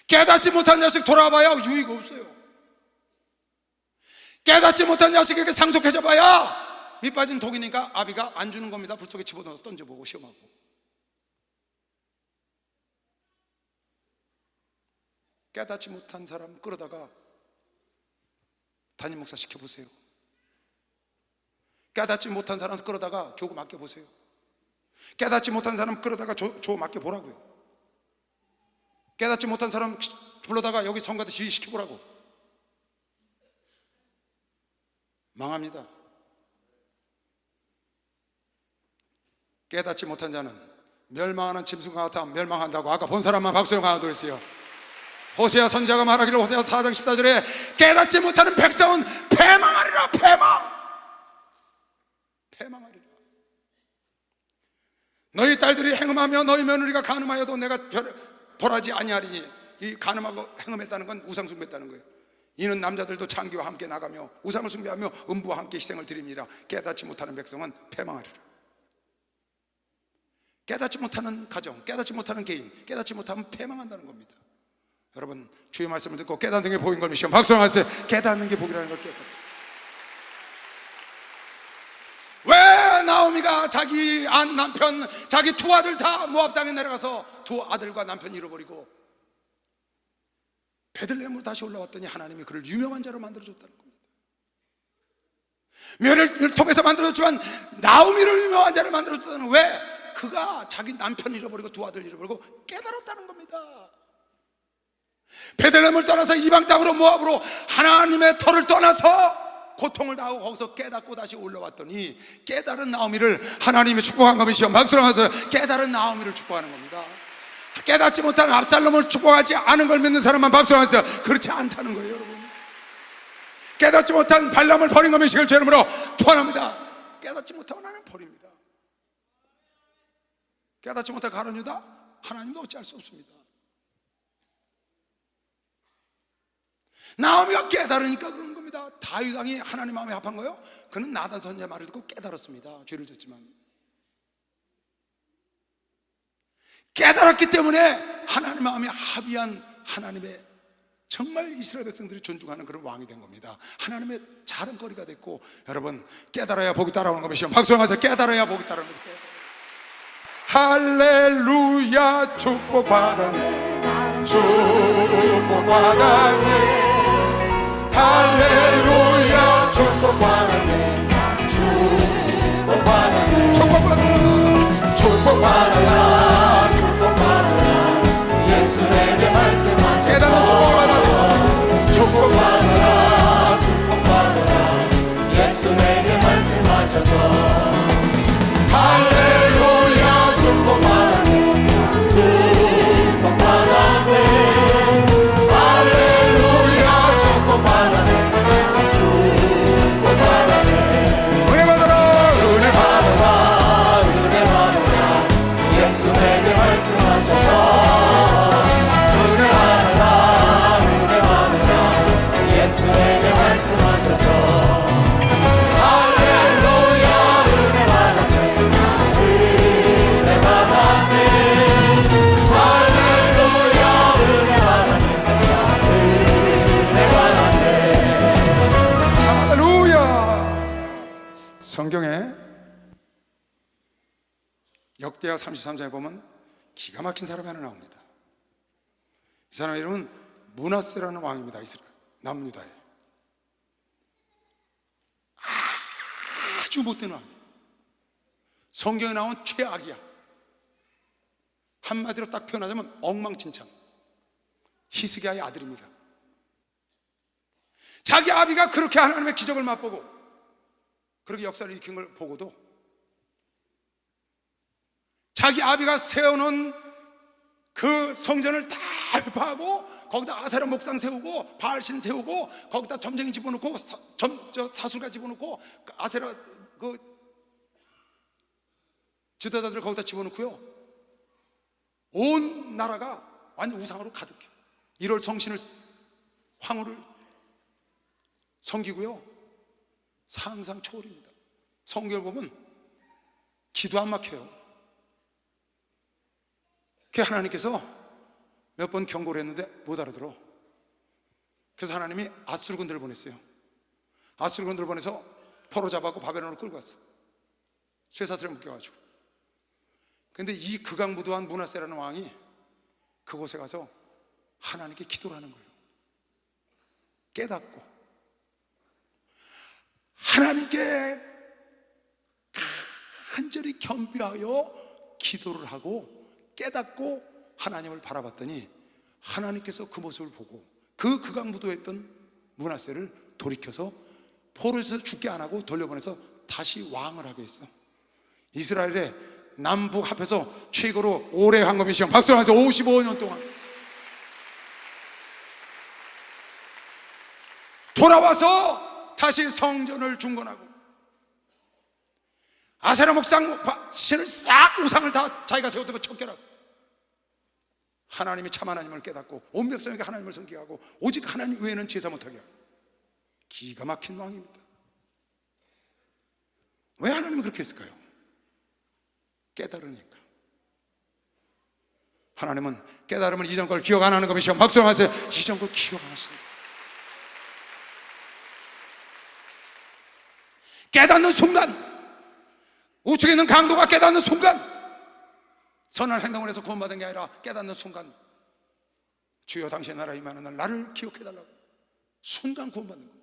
깨닫지 못한 자식 돌아봐야 유익 없어요. 깨닫지 못한 자식에게 상속해줘 봐야 밑빠진 독이니까 아비가 안 주는 겁니다. 불 속에 집어넣어서 던져보고 시험하고. 깨닫지 못한 사람 끌어다가 담임 목사 시켜보세요. 깨닫지 못한 사람 끌어다가 교구 맡겨보세요. 깨닫지 못한 사람 끌어다가 조 맡겨보라고요. 깨닫지 못한 사람 불러다가 여기 성가대 지휘 시켜보라고. 망합니다. 깨닫지 못한 자는 멸망하는 짐승과 같아 멸망한다고 아까 본 사람만 박수를 하나 드렸어요. 호세아 선지자가 말하기를 호세아 4장 14절에 깨닫지 못하는 백성은 패망하리라. 패망하리라. 너희 딸들이 행음하며 너희 며느리가 간음하여도 내가 벌하지 아니하리니. 이 간음하고 행음했다는 건 우상 숭배했다는 거예요. 이는 남자들도 장기와 함께 나가며 우상을 숭배하며 음부와 함께 희생을 드립니다. 깨닫지 못하는 백성은 패망하리라. 깨닫지 못하는 가정, 깨닫지 못하는 개인, 깨닫지 못하면 패망한다는 겁니다. 여러분, 주의 말씀을 듣고 깨닫는 게 복인 걸 믿으시오. 박수를 하세요. 깨닫는 게 복이라는 걸 깨닫고. 왜 나오미가 자기 남편, 자기 두 아들 다 모압 땅에 내려가서 두 아들과 남편 잃어버리고 베들레헴으로 다시 올라왔더니 하나님이 그를 유명한 자로 만들어줬다는 겁니다. 며느리를 통해서 만들어줬지만 나오미를 유명한 자를 만들어줬다는, 왜? 그가 자기 남편 잃어버리고 두 아들 잃어버리고 깨달았다는 겁니다. 베들레헴을 떠나서 이방 땅으로 모압으로 하나님의 터를 떠나서 고통을 당하고 거기서 깨닫고 다시 올라왔더니 깨달은 나오미를 하나님이 축복한 것이요, 박수하면서 깨달은 나오미를 축복하는 겁니다. 깨닫지 못한 압살롬을 축복하지 않은 걸 믿는 사람만 박수하면서 그렇지 않다는 거예요, 여러분. 깨닫지 못한 발람을 버린 것이 이걸 죄름으로 투환합니다. 깨닫지 못하면 나는 버립니다. 깨닫지 못한 가룟 유다, 하나님도 어찌할 수 없습니다. 나오미가 깨달으니까 그런 겁니다. 다윗 왕이 하나님 마음에 합한 거예요. 그는 나단 선지자 말을 듣고 깨달았습니다. 죄를 졌지만 깨달았기 때문에 하나님 마음에 합의한 하나님의 정말 이스라엘 백성들이 존중하는 그런 왕이 된 겁니다. 하나님의 자랑거리가 됐고, 여러분 깨달아야 복이 따라오는 것이요, 박수하면서 깨달아야 복이 따라오는 겁니다. 할렐루야, 축복받았네, 축복받았네, 할렐루야, 축복받았네, 축복받았네, 축복받아라, 축복받아라, 축복받아라, 예수 내게 말씀하셔서 깨닫는 축복을 받아라, 축복받아라, 축복받아라, 예수 내게 말씀하셔서 할렐루야, 축복받았네, 축복받았네, 할렐루야, 축복받았네, 축복받았네, 은혜 받아라, 은혜 받아라, 은혜 받아라, 예수 내게 말씀하셔서 은혜 받아라, 은혜 받아라, 예수 내게 말씀하셔서 성경에 역대하 33장에 보면 기가 막힌 사람이 하나 나옵니다. 이 사람의 이름은 므낫세라는 왕입니다. 이스라엘 남유다에 아주 못된 왕, 성경에 나온 최악이야. 한마디로 딱 표현하자면 엉망진창. 히스기야의 아들입니다. 자기 아비가 그렇게 하나님의 기적을 맛보고 그렇게 역사를 일으킨 걸 보고도 자기 아비가 세워놓은 그 성전을 다 회파하고 거기다 아세라 목상 세우고 바알신 세우고 거기다 점쟁이 집어넣고 사술가 집어넣고 아세라 그 지도자들 거기다 집어넣고요, 온 나라가 완전 우상으로 가득해. 1월 성신을 황후를 섬기고요, 상상 초월입니다. 성경을 보면 기도 안 막혀요. 그 하나님께서 몇 번 경고를 했는데 못 알아들어. 그래서 하나님이 아수르 군대를 보냈어요. 아수르 군대를 보내서 포로 잡아고 바벨론으로 끌고 갔어. 쇠사슬에 묶여가지고. 근데 이 극악무도한 므낫세라는 왕이 그곳에 가서 하나님께 기도를 하는 거예요. 깨닫고 하나님께 간절히 겸비하여 기도를 하고 깨닫고 하나님을 바라봤더니 하나님께서 그 모습을 보고 그 극악무도했던 므낫세를 돌이켜서 포로에서 죽게 안 하고 돌려보내서 다시 왕을 하게 했어. 이스라엘의 남북 합해서 최고로 오래 황금의 시간, 박수를 하면서 55년 동안 돌아와서 다시 성전을 중건하고 아세라 목상 신을 싹 우상을 다 자기가 세웠던 거 척결하고 하나님이 참 하나님을 깨닫고 온 백성에게 하나님을 섬기하고 오직 하나님 외에는 제사 못하게 하고 기가 막힌 왕입니다. 왜 하나님은 그렇게 했을까요? 깨달으니까. 하나님은 깨달으면 이전 걸 기억 안 하는 것이요, 박수 하세요. 이전 걸 기억 안 하십니다. 깨닫는 순간, 우측에 있는 강도가 깨닫는 순간, 선한 행동을 해서 구원받은 게 아니라 깨닫는 순간, 주여 당신의 나라 임하는 날 나를 기억해달라고 순간 구원받는 거예요.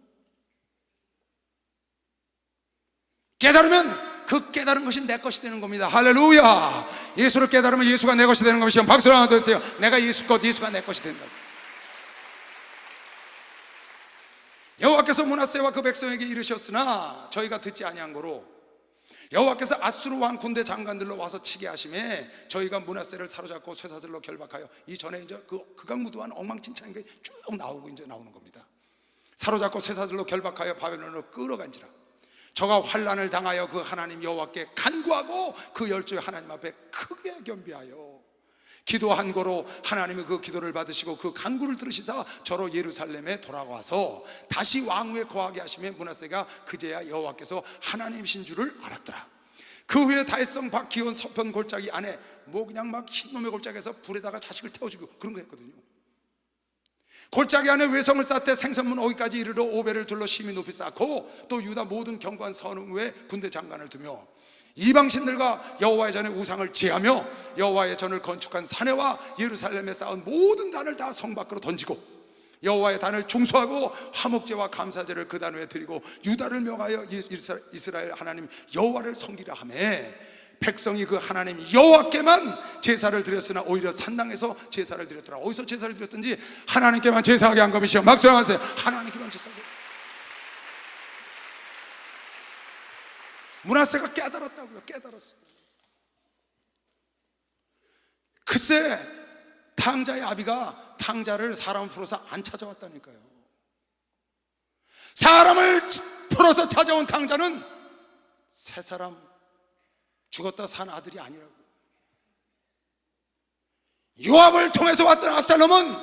깨달으면 그 깨달은 것이 내 것이 되는 겁니다. 할렐루야. 예수를 깨달으면 예수가 내 것이 되는 것이요. 박수를 하나 더 주세요. 내가 예수 것, 예수가 내 것이 된다. 여호와께서 므낫세와 그 백성에게 이르셨으나 저희가 듣지 아니한 거로 여호와께서 아수르 왕 군대 장관들로 와서 치게 하심에 저희가 므낫세를 사로잡고 쇠사슬로 결박하여, 이 전에 이제 그 극악무도한 엉망진창이 쭉 나오고 이제 나오는 겁니다. 사로잡고 쇠사슬로 결박하여 바벨론으로 끌어간지라. 저가 환난을 당하여 그 하나님 여호와께 간구하고 그 열조의 하나님 앞에 크게 겸비하여 기도한 거로 하나님이 그 기도를 받으시고 그 간구를 들으시사 저로 예루살렘에 돌아와서 다시 왕후에 거하게 하시며 므낫세가 그제야 여호와께서 하나님이신 줄을 알았더라. 그 후에 다윗성 박 기온 서편 골짜기 안에 그냥 막 흰놈의 골짜기에서 불에다가 자식을 태워주고 그런 거 했거든요. 골짜기 안에 외성을 쌓되 생선문 오기까지 이르러 오벨을 둘러 심히 높이 쌓고 또 유다 모든 견고한 성읍에 군대 장관을 두며 이방신들과 여호와의 전에 우상을 제하며 여호와의 전을 건축한 사내와 예루살렘에 쌓은 모든 단을 다 성 밖으로 던지고 여호와의 단을 중수하고 화목제와 감사제를 그 단 위에 드리고 유다를 명하여 이스라엘 하나님 여호와를 섬기라 하며 백성이 그 하나님 여호와께만 제사를 드렸으나 오히려 산당에서 제사를 드렸더라. 어디서 제사를 드렸든지 하나님께만 제사하게 한 것이요. 막수하세요. 하나님께만 제사하게. 므낫세가 깨달았다고요. 깨달았어요. 글쎄 탕자의 아비가 탕자를 사람 풀어서 안 찾아왔다니까요. 사람을 풀어서 찾아온 탕자는 새 사람 죽었다 산 아들이 아니라고. 요압을 통해서 왔던 압살롬은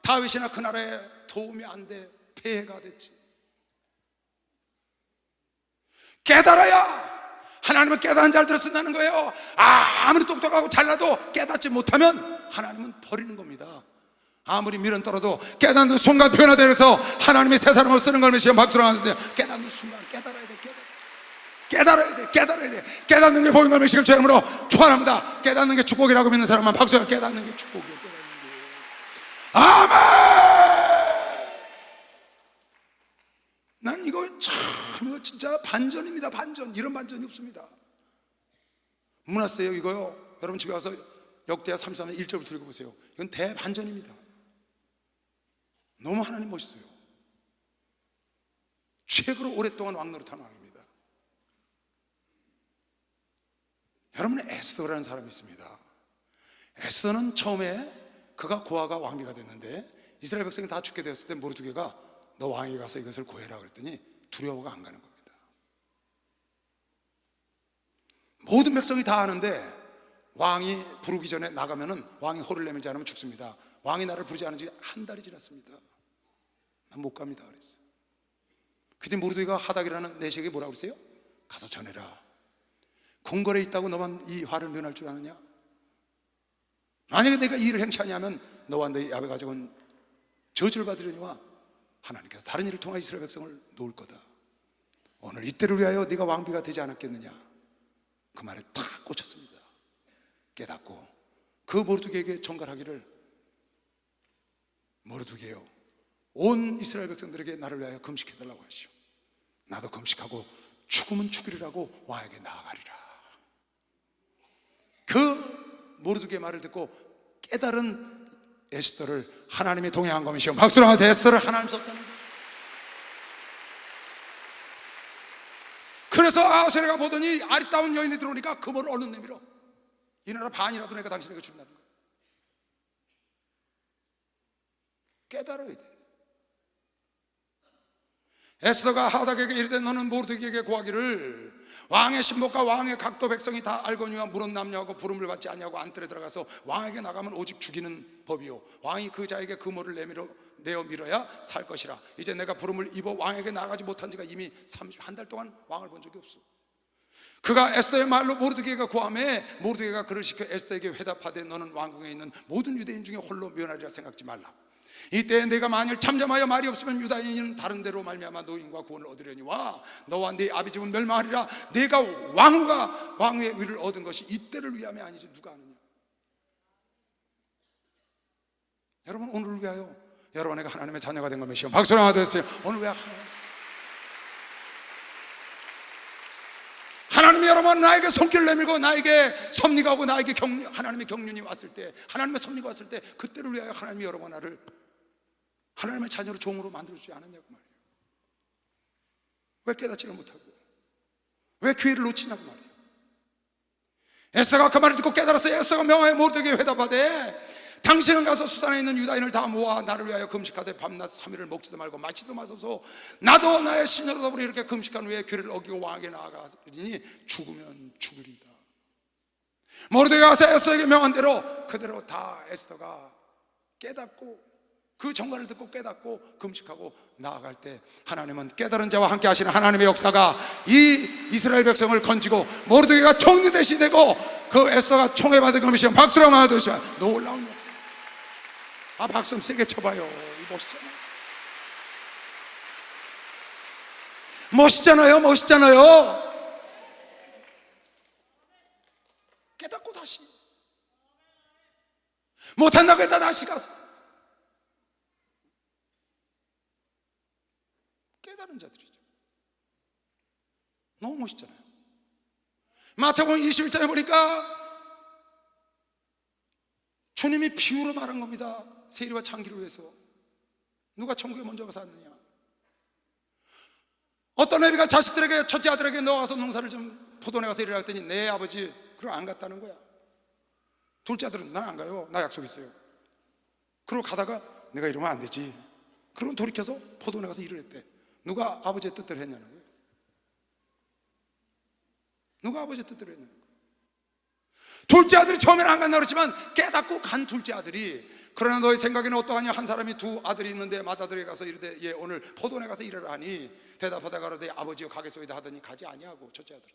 다윗이나 그 나라에 도움이 안 돼 폐해가 됐지. 깨달아야 하나님은 깨달은 자를 들어 쓴다는 거예요. 아무리 똑똑하고 잘나도 깨닫지 못하면 하나님은 버리는 겁니다. 아무리 미련 떨어도 깨닫는 순간 변화되어서 하나님이 새 사람을 쓰는 걸 믿으시고 박수를 하세요. 깨닫는 순간 깨달아야 돼. 깨달아야 돼. 깨달아야 돼. 깨닫는 게 복인 걸 믿으시길 주 이름으로 축원합니다. 깨닫는 게 축복이라고 믿는 사람만 박수를. 깨닫는 게 축복이에요. 깨닫는 게. 아멘. 난 이거 이거 진짜 반전입니다. 반전. 이런 반전이 없습니다. 므낫세요 이거요. 여러분 집에 가서 역대하 33장 1절부터 읽어보세요. 이건 대반전입니다. 너무 하나님 멋있어요. 최고로 오랫동안 왕노릇한 왕입니다. 여러분은 에스더라는 사람이 있습니다. 에스더는 처음에 그가 고아가 왕비가 됐는데 이스라엘 백성이 다 죽게 되었을 때 모르드게가 너 왕에게 가서 이것을 고해라 그랬더니 두려워가 안 가는 겁니다. 모든 백성이 다 아는데 왕이 부르기 전에 나가면은 왕이 호를 내밀지 않으면 죽습니다. 왕이 나를 부르지 않은 지 한 달이 지났습니다. 난 못 갑니다 그랬어요. 그때 모르드게가 하닥이라는 내시에게 뭐라고 그랬어요? 가서 전해라. 궁궐에 있다고 너만 이 화를 면할 줄 아느냐? 만약에 내가 이 일을 행치 아니하면 너와 너희 아베 가족은 저주를 받으려니와 하나님께서 다른 일을 통해 이스라엘 백성을 놓을 거다. 오늘 이때를 위하여 네가 왕비가 되지 않았겠느냐? 그 말에 탁 꽂혔습니다. 깨닫고 그 모르드게에게 전갈하기를, 모르드게요, 온 이스라엘 백성들에게 나를 위하여 금식해달라고 하시오. 나도 금식하고 죽으면 죽으리라고 왕에게 나아가리라. 그 모르드게 말을 듣고 깨달은 에스더를 하나님이 동행한 것이요. 박수로 하세요. 에스더를 하나님 썼다는 거예요. 그래서 아하수에가 보더니 아리따운 여인이 들어오니까 그물을 얼른 내밀어. 이 나라 반이라도 내가 당신에게 준다는 거예요. 깨달아야 돼. 에스더가 하닥에게 이르되 너는 모르드게에게 구하기를 왕의 신복과 왕의 각도 백성이 다 알거니와 물은 남녀하고 부름을 받지 아니하고 안뜰에 들어가서 왕에게 나가면 오직 죽이는 법이요 왕이 그 자에게 그물을 내어 밀어야 살 것이라. 이제 내가 부름을 입어 왕에게 나가지 못한 지가 이미 한 달 동안 왕을 본 적이 없어. 그가 에스더의 말로 모르드게가 구하매 모르드게가 그를 시켜 에스더에게 회답하되 너는 왕궁에 있는 모든 유대인 중에 홀로 면하리라 생각지 말라. 이때 내가 만일 잠잠하여 말이 없으면 유다인은 다른 데로 말미암아 노인과 구원을 얻으려니와 너와 네 아비집은 멸망하리라. 내가 왕후의 위를 얻은 것이 이때를 위함이 아니지 누가 아느냐. 여러분 오늘을 위하여 여러분에게 하나님의 자녀가 된 것이요. 박수를 하나 더 했어요. 오늘 왜 하나님 누가 나에게 손길을 내밀고 나에게 섭리가 오고 나에게 하나님의 경륜이 왔을 때, 하나님의 섭리가 왔을 때, 그때를 위하여 하나님이 여러분 나를 하나님의 자녀로 종으로 만들어주지 않았냐고 말이에요. 왜 깨닫지를 못하고 왜 기회를 놓치냐고 말이에요. 에스더가 그 말을 듣고 깨달았어요. 에스더가 명하여 모르드게에 회답하되 당신은 가서 수산에 있는 유다인을 다 모아 나를 위하여 금식하되 밤낮 3일을 먹지도 말고 마시도 마소서. 나도 나의 신녀로 더불어 이렇게 금식한 후에 규례를 어기고 왕에게 나아가리니 죽으면 죽으리다. 모르드게가 가서 에스더에게 명한 대로 그대로 다 에스더가 깨닫고 그 정관을 듣고 깨닫고 금식하고 나아갈 때 하나님은 깨달은 자와 함께 하시는 하나님의 역사가 이 이스라엘 백성을 건지고 모르드게가 총리 대신이 되고 그 에스더가 총회 받은 것이 박수로 맞으시면 놀라운 역사. 박수 좀 세게 쳐봐요. 멋있잖아요. 멋있잖아요. 멋있잖아요. 깨닫고 다시 못한다고 했다 다시 가서 깨달은 자들이죠. 너무 멋있잖아요. 마태복음 21장에 보니까 주님이 비유로 말한 겁니다. 세리와 창기를 위해서. 누가 천국에 먼저 가서 왔느냐? 어떤 애비가 자식들에게, 첫째 아들에게 너 가서 농사를 좀 포도원에 가서 일하라 했더니 네 아버지. 그럼 안 갔다는 거야. 둘째 아들은 난 안 가요. 나 약속 있어요. 그러고 가다가 내가 이러면 안 되지. 그럼 돌이켜서 포도원에 가서 일을 했대. 누가 아버지의 뜻대로 했냐는 거예요. 누가 아버지의 뜻대로 했냐는 거예요. 둘째 아들이 처음에는 안 간다고 그랬지만 깨닫고 간 둘째 아들이, 그러나 너희 생각에는 어떠하냐? 한 사람이 두 아들이 있는데 맏아들에게 가서 이르되 예 오늘 포도원에 가서 일하라 하니 대답하다가 가로되 아버지여 가겠소이다 하더니 가지 아니하고 첫째 아들.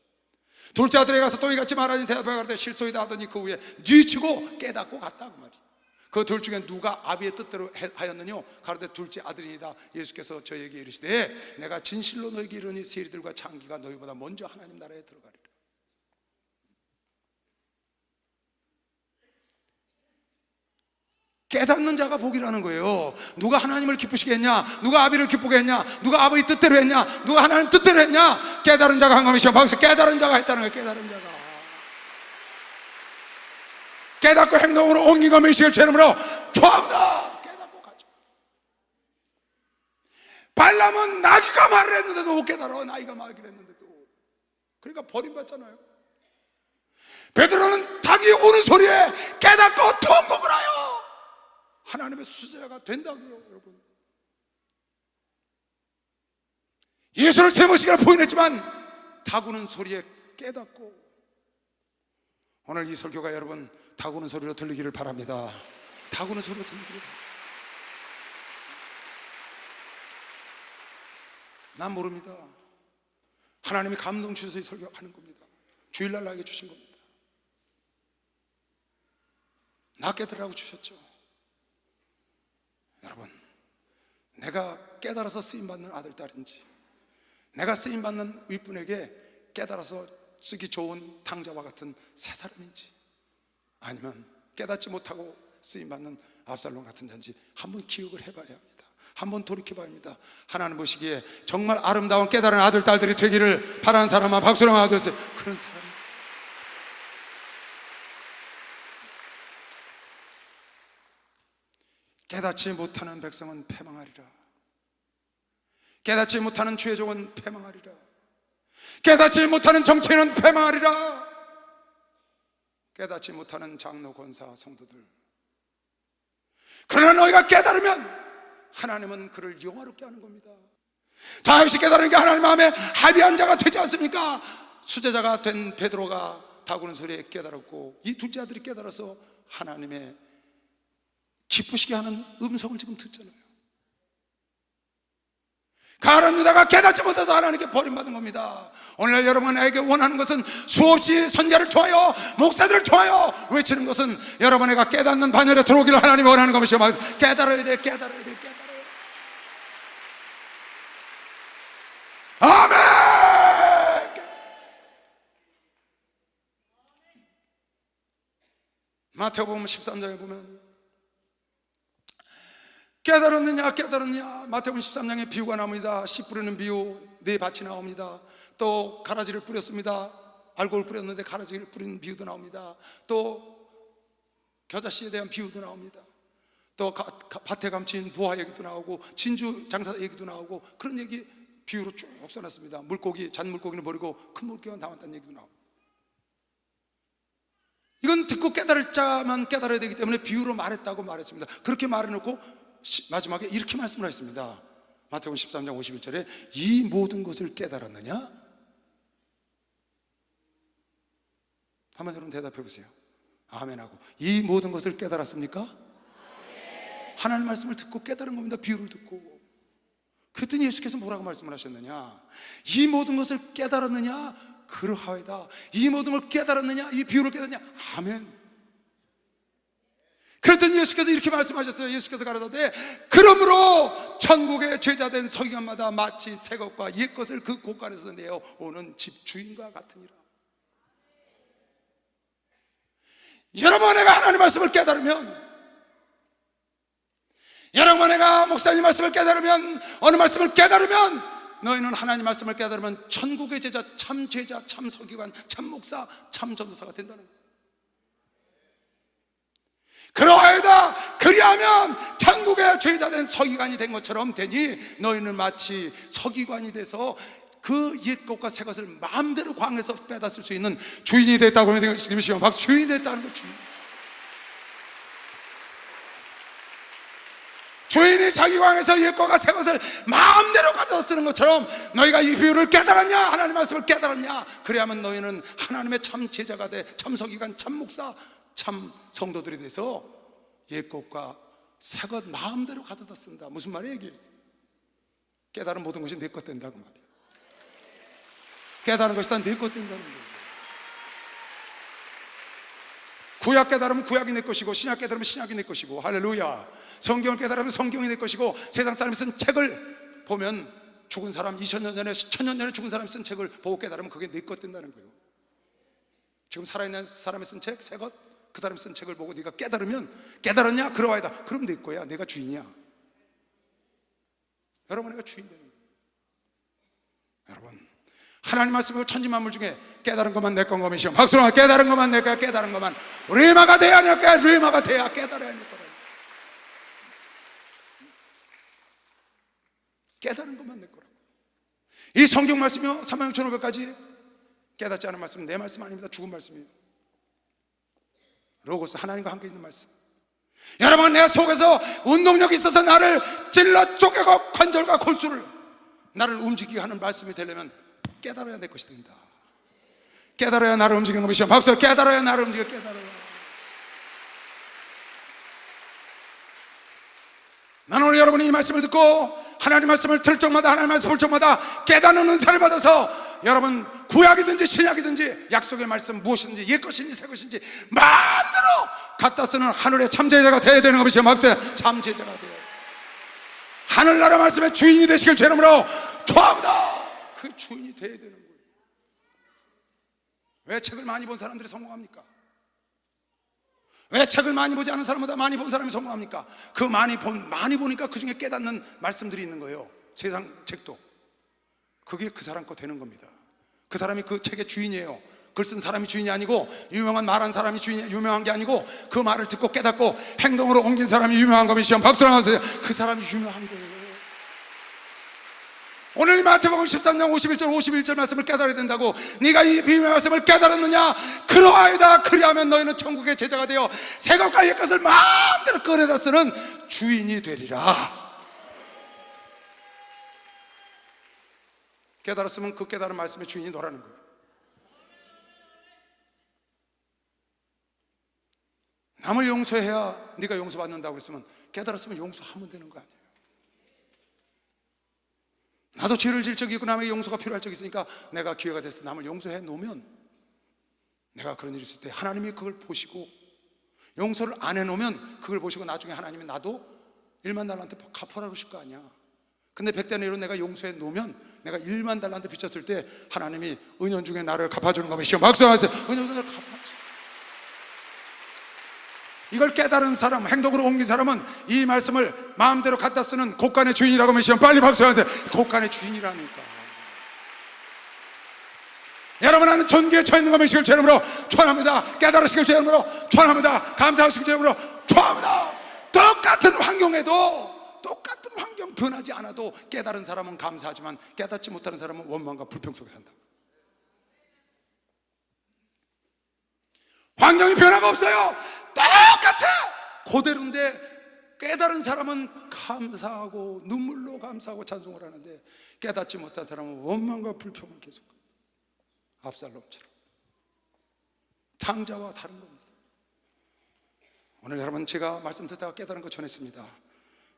둘째 아들에게 가서 또 이같이 말하니 대답하다가 가로되 실소이다 하더니 그 후에 뒤치고 깨닫고 갔다 그 말이야. 그 둘 중에 누가 아비의 뜻대로 하였느뇨? 가로되 둘째 아들이니이다. 예수께서 저에게 이르시되 내가 진실로 너에게 이르니 세리들과 창기가 너희보다 먼저 하나님 나라에 들어가리라. 깨닫는 자가 복이라는 거예요. 누가 하나님을 기쁘시게 했냐? 누가 아비를 기쁘게 했냐? 누가 아버지 뜻대로 했냐? 누가 하나님 뜻대로 했냐? 깨달은 자가 한 것이요. 바로 깨달은 자가 했다는 거예요. 깨달은 자가 깨닫고 행동으로 옮긴 것이 실 죄름으로 죄옵다. 깨닫고 가죠. 발람은 나귀가 말을 했는데도 못 깨달아. 나귀가 말을 했는데도. 그러니까 버림받잖아요. 베드로는 닭이 우는 소리에 깨닫고 통곡을 하여 하나님의 수제자가 된다고요. 여러분, 예수를 세 번씩이나 부인했지만 닭 우는 소리에 깨닫고, 오늘 이 설교가 여러분 닭 우는 소리로 들리기를 바랍니다. 닭 우는 소리로 들리기를 바랍니다. 난 모릅니다. 하나님이 감동 주셔서 이 설교하는 겁니다. 주일날 나에게 주신 겁니다. 나 깨달으라고 주셨죠. 여러분, 내가 깨달아서 쓰임받는 아들, 딸인지, 내가 쓰임받는 윗분에게 깨달아서 쓰기 좋은 당자와 같은 새 사람인지, 아니면 깨닫지 못하고 쓰임받는 압살롬 같은 자인지 한번 기억을 해봐야 합니다. 한번 돌이켜봐야 합니다. 하나님 보시기에 정말 아름다운 깨달은 아들, 딸들이 되기를 바라는 사람만 박수로 맞아주세요. 그런 사람. 깨닫지 못하는 백성은 패망하리라. 깨닫지 못하는 주의 종은 패망하리라. 깨닫지 못하는 정치인은 패망하리라. 깨닫지 못하는 장로, 권사, 성도들. 그러나 너희가 깨달으면 하나님은 그를 영화롭게 하는 겁니다. 다윗이 깨달은 게 하나님 마음에 합의한 자가 되지 않습니까? 수제자가 된 베드로가 닭 우는 소리에 깨달았고, 이 둘째 아들이 깨달아서 하나님의 기쁘시게 하는 음성을 지금 듣잖아요. 가룟 유다가 깨닫지 못해서 하나님께 버림받은 겁니다. 오늘날 여러분에게 원하는 것은 수없이 선자를 통하여, 목사들을 통하여 외치는 것은 여러분에게 깨닫는 반열에 들어오기를 하나님이 원하는 것이요. 깨달아야 돼, 깨달아야 돼, 깨달아야 돼. 아멘. 마태복음 13장에 보면 깨달았느냐 깨달았느냐, 마태복음 13장에 비유가 나옵니다. 씨 뿌리는 비유, 네 밭이 나옵니다. 또 가라지를 뿌렸습니다. 알코올 뿌렸는데 가라지를 뿌리는 비유도 나옵니다. 또 겨자씨에 대한 비유도 나옵니다. 또 밭에 감친 보화 얘기도 나오고 진주 장사 얘기도 나오고 그런 얘기 비유로 쭉 써놨습니다. 물고기, 잔물고기는 버리고 큰 물고기만 남았다는 얘기도 나오고. 이건 듣고 깨달을 자만 깨달아야 되기 때문에 비유로 말했다고 말했습니다. 그렇게 말해놓고 마지막에 이렇게 말씀을 하셨습니다. 마태복음 13장 51절에 이 모든 것을 깨달았느냐? 한번 여러분 대답해 보세요. 아멘하고. 이 모든 것을 깨달았습니까? 하나님 말씀을 듣고 깨달은 겁니다. 비유를 듣고. 그랬더니 예수께서 뭐라고 말씀을 하셨느냐? 이 모든 것을 깨달았느냐? 그러하이다. 이 모든 걸 깨달았느냐? 이 비유를 깨달았느냐? 아멘. 그랬더니 예수께서 이렇게 말씀하셨어요. 예수께서 가라사대 그러므로 천국의 죄자된 서기관마다 마치 새 것과 옛 것을 그 곳간에서 내어 오는 집주인과 같으니라. 여러분, 내가 하나님 말씀을 깨달으면, 여러분 내가 목사님 말씀을 깨달으면, 어느 말씀을 깨달으면, 너희는 하나님 말씀을 깨달으면 천국의 제자, 참 제자, 참 서기관, 참 목사, 참 전도사가 된다는 거예요. 그러하여다 그리하면 천국의 죄자된 서기관이 된 것처럼 되니 너희는 마치 서기관이 돼서 그 옛 것과 새 것을 마음대로 광에서 빼앗을 수 있는 주인이 됐다고 하면 박수. 주인이 됐다는 거. 주인이 자기 광에서 옛 것과 새 것을 마음대로 가져다 쓰는 것처럼 너희가 이 비유를 깨달았냐? 하나님 말씀을 깨달았냐? 그래야만 너희는 하나님의 참 제자가 돼, 참 서기관, 참 목사, 참 성도들이 돼서 옛 것과 새 것 마음대로 가져다 쓴다. 무슨 말이에요 이게? 깨달은 모든 것이 내 것 된다고 말이에요. 깨달은 것이 다 내 것 된다는 거예요. 구약 깨달으면 구약이 내 것이고, 신약 깨달으면 신약이 내 것이고, 할렐루야. 성경을 깨달으면 성경이 내 것이고, 세상 사람이 쓴 책을 보면 죽은 사람, 2000년 전에 1000년 전에 죽은 사람이 쓴 책을 보고 깨달으면 그게 내 것 된다는 거예요. 지금 살아있는 사람이 쓴 책, 새 것, 그 사람이 쓴 책을 보고 네가 깨달으면, 깨달았냐? 그러하이다. 그럼 내 거야. 내가 주인이야. 여러분, 내가 주인 되는 거예요. 여러분, 하나님 말씀을 천지만물 중에 깨달은 것만 내 건 거면 시험. 박수로 깨달은 것만 내 거야. 깨달은 것만 레마가 돼야 내 거야. 레마가 돼야 깨달아야 내 거야. 깨달은 것만 내 거라고. 이 성경 말씀이요 36,500가지 깨닫지 않은 말씀은 내 말씀 아닙니다. 죽은 말씀이에요. 로고스, 하나님과 함께 있는 말씀. 여러분, 내 속에서 운동력이 있어서 나를 찔러 쪼개고 관절과 골수를 나를 움직이게 하는 말씀이 되려면 깨달아야 내 것이 된다. 깨달아야 나를 움직이는 것이야. 박수. 깨달아야 나를 움직여. 깨달아야. 나는 오늘 여러분이 이 말씀을 듣고 하나님 말씀을 들을 적마다, 하나님 말씀을 볼 적마다 깨닫는 은사를 받아서 여러분 구약이든지 신약이든지 약속의 말씀 무엇이든지 옛 것인지 새 것인지 마음대로 갖다 쓰는 하늘의 참제자가 되어야 되는 것이죠. 박수. 참제자가 되어야 돼요. 하늘나라 말씀의 주인이 되시길 주 이름으로 축원합니다. 그 주인이 되어야 되는 거예요. 왜 책을 많이 본 사람들이 성공합니까? 왜 책을 많이 보지 않은 사람보다 많이 본 사람이 성공합니까? 그 많이 보니까 그 중에 깨닫는 말씀들이 있는 거예요. 세상 책도. 그게 그 사람 거 되는 겁니다. 그 사람이 그 책의 주인이에요. 글 쓴 사람이 주인이 아니고, 유명한 말한 사람이 주인이 유명한 게 아니고, 그 말을 듣고 깨닫고 행동으로 옮긴 사람이 유명한 겁니다. 박수를 하세요. 그 사람이 유명한 거예요. 오늘 이 마태복음 13장 51절 말씀을 깨달아야 된다고. 네가 이 비밀의 말씀을 깨달았느냐? 그러하이다. 그리하면 너희는 천국의 제자가 되어 새 것과 옛 것을 마음대로 꺼내다 쓰는 주인이 되리라. 깨달았으면 그 깨달은 말씀의 주인이 너라는 거예요. 남을 용서해야 네가 용서받는다고 했으면 깨달았으면 용서하면 되는 거 아니에요. 나도 죄를 질 적이 있고 남에게 용서가 필요할 적이 있으니까 내가 기회가 돼서 남을 용서해 놓으면, 내가 그런 일이 있을 때 하나님이 그걸 보시고, 용서를 안 해놓으면 그걸 보시고 나중에 하나님이 나도 1만 달러한테 갚아라 그러실 거 아니야. 근데 100대 내로 내가 용서해 놓으면 내가 1만 달러한테 빚졌을 때 하나님이 은연 중에 나를 갚아주는 거면 시험. 박수 하세요. 은연 중에 갚아줘. 이걸 깨달은 사람, 행동으로 옮긴 사람은 이 말씀을 마음대로 갖다 쓰는 곳간의 주인이라고 하면 시험. 빨리 박수하세요. 곳간의 주인이라니까. 여러분 안에 존귀에 처해 있는 것을 주 이름으로 축원합니다. 깨달으시길 주 이름으로 축원합니다. 감사하시길 주 이름으로 축원합니다. 똑같은 환경에도, 똑같은 환경 변하지 않아도 깨달은 사람은 감사하지만 깨닫지 못하는 사람은 원망과 불평 속에 산다. 환경이 변화가 없어요. 똑같아. 그대로인데 깨달은 사람은 감사하고 눈물로 감사하고 찬송을 하는데 깨닫지 못한 사람은 원망과 불평을 계속. 압살롬처럼 탕자와 다른 겁니다. 오늘 여러분 제가 말씀 듣다가 깨달은 거 전했습니다.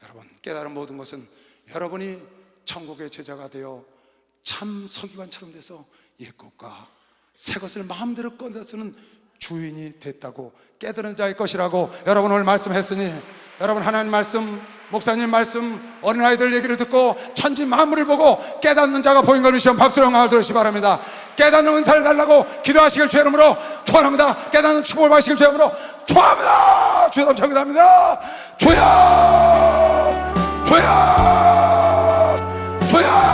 여러분 깨달은 모든 것은 여러분이 천국의 제자가 되어 참 서기관처럼 돼서 옛것과 새것을 마음대로 꺼내 쓰는 주인이 됐다고 깨달은 자의 것이라고 여러분 오늘 말씀했으니, 여러분 하나님 말씀, 목사님 말씀, 어린아이들 얘기를 듣고 천지 만물을 보고 깨닫는 자가 보인 걸 믿으시면 박수로 영광을 들으시기 바랍니다. 깨닫는 은사를 달라고 기도하시길 주 이름으로 축원합니다. 깨닫는 축복을 받으시길 주 이름으로 축원합니다. 주여 감사합니다. 주여 주여 주여.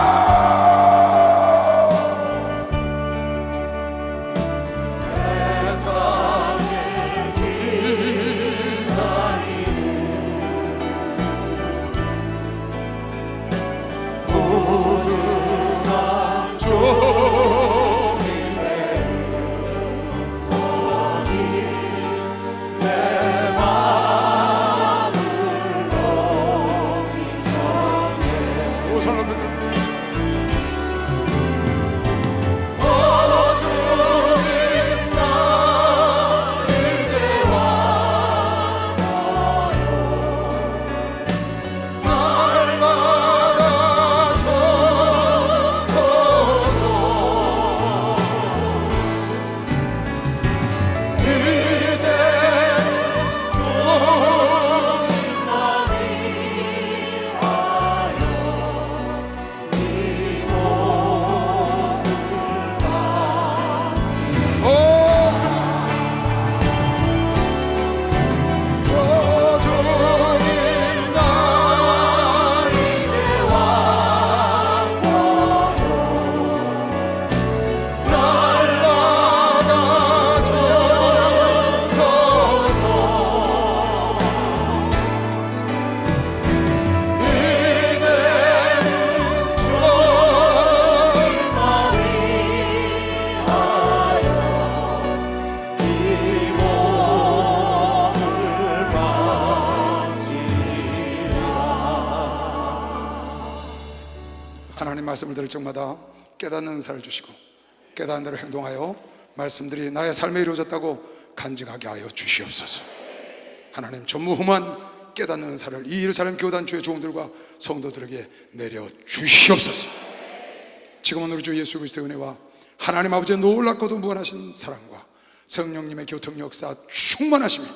하나님 말씀을 들을 적마다 깨닫는 은사를 주시고 깨닫는 대로 행동하여 말씀들이 나의 삶에 이루어졌다고 간직하게 하여 주시옵소서. 하나님 전무후무한 깨닫는 은사를 이 예루살렘 교단 주의 종들과 성도들에게 내려 주시옵소서. 지금은 우리 주 예수 그리스도의 은혜와 하나님 아버지의 놀랍고도 무한하신 사랑과 성령님의 교통 역사 충만하심이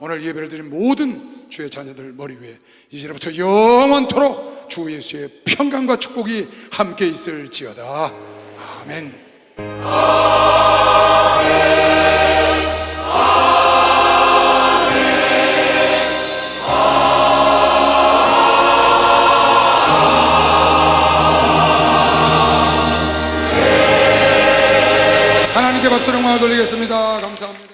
오늘 예배를 드린 모든 주의 자녀들 머리 위에 이제부터 영원토록 주 예수의 평강과 축복이 함께 있을지어다. 아멘. 하나님께 박수를 영광을 돌리겠습니다. 감사합니다.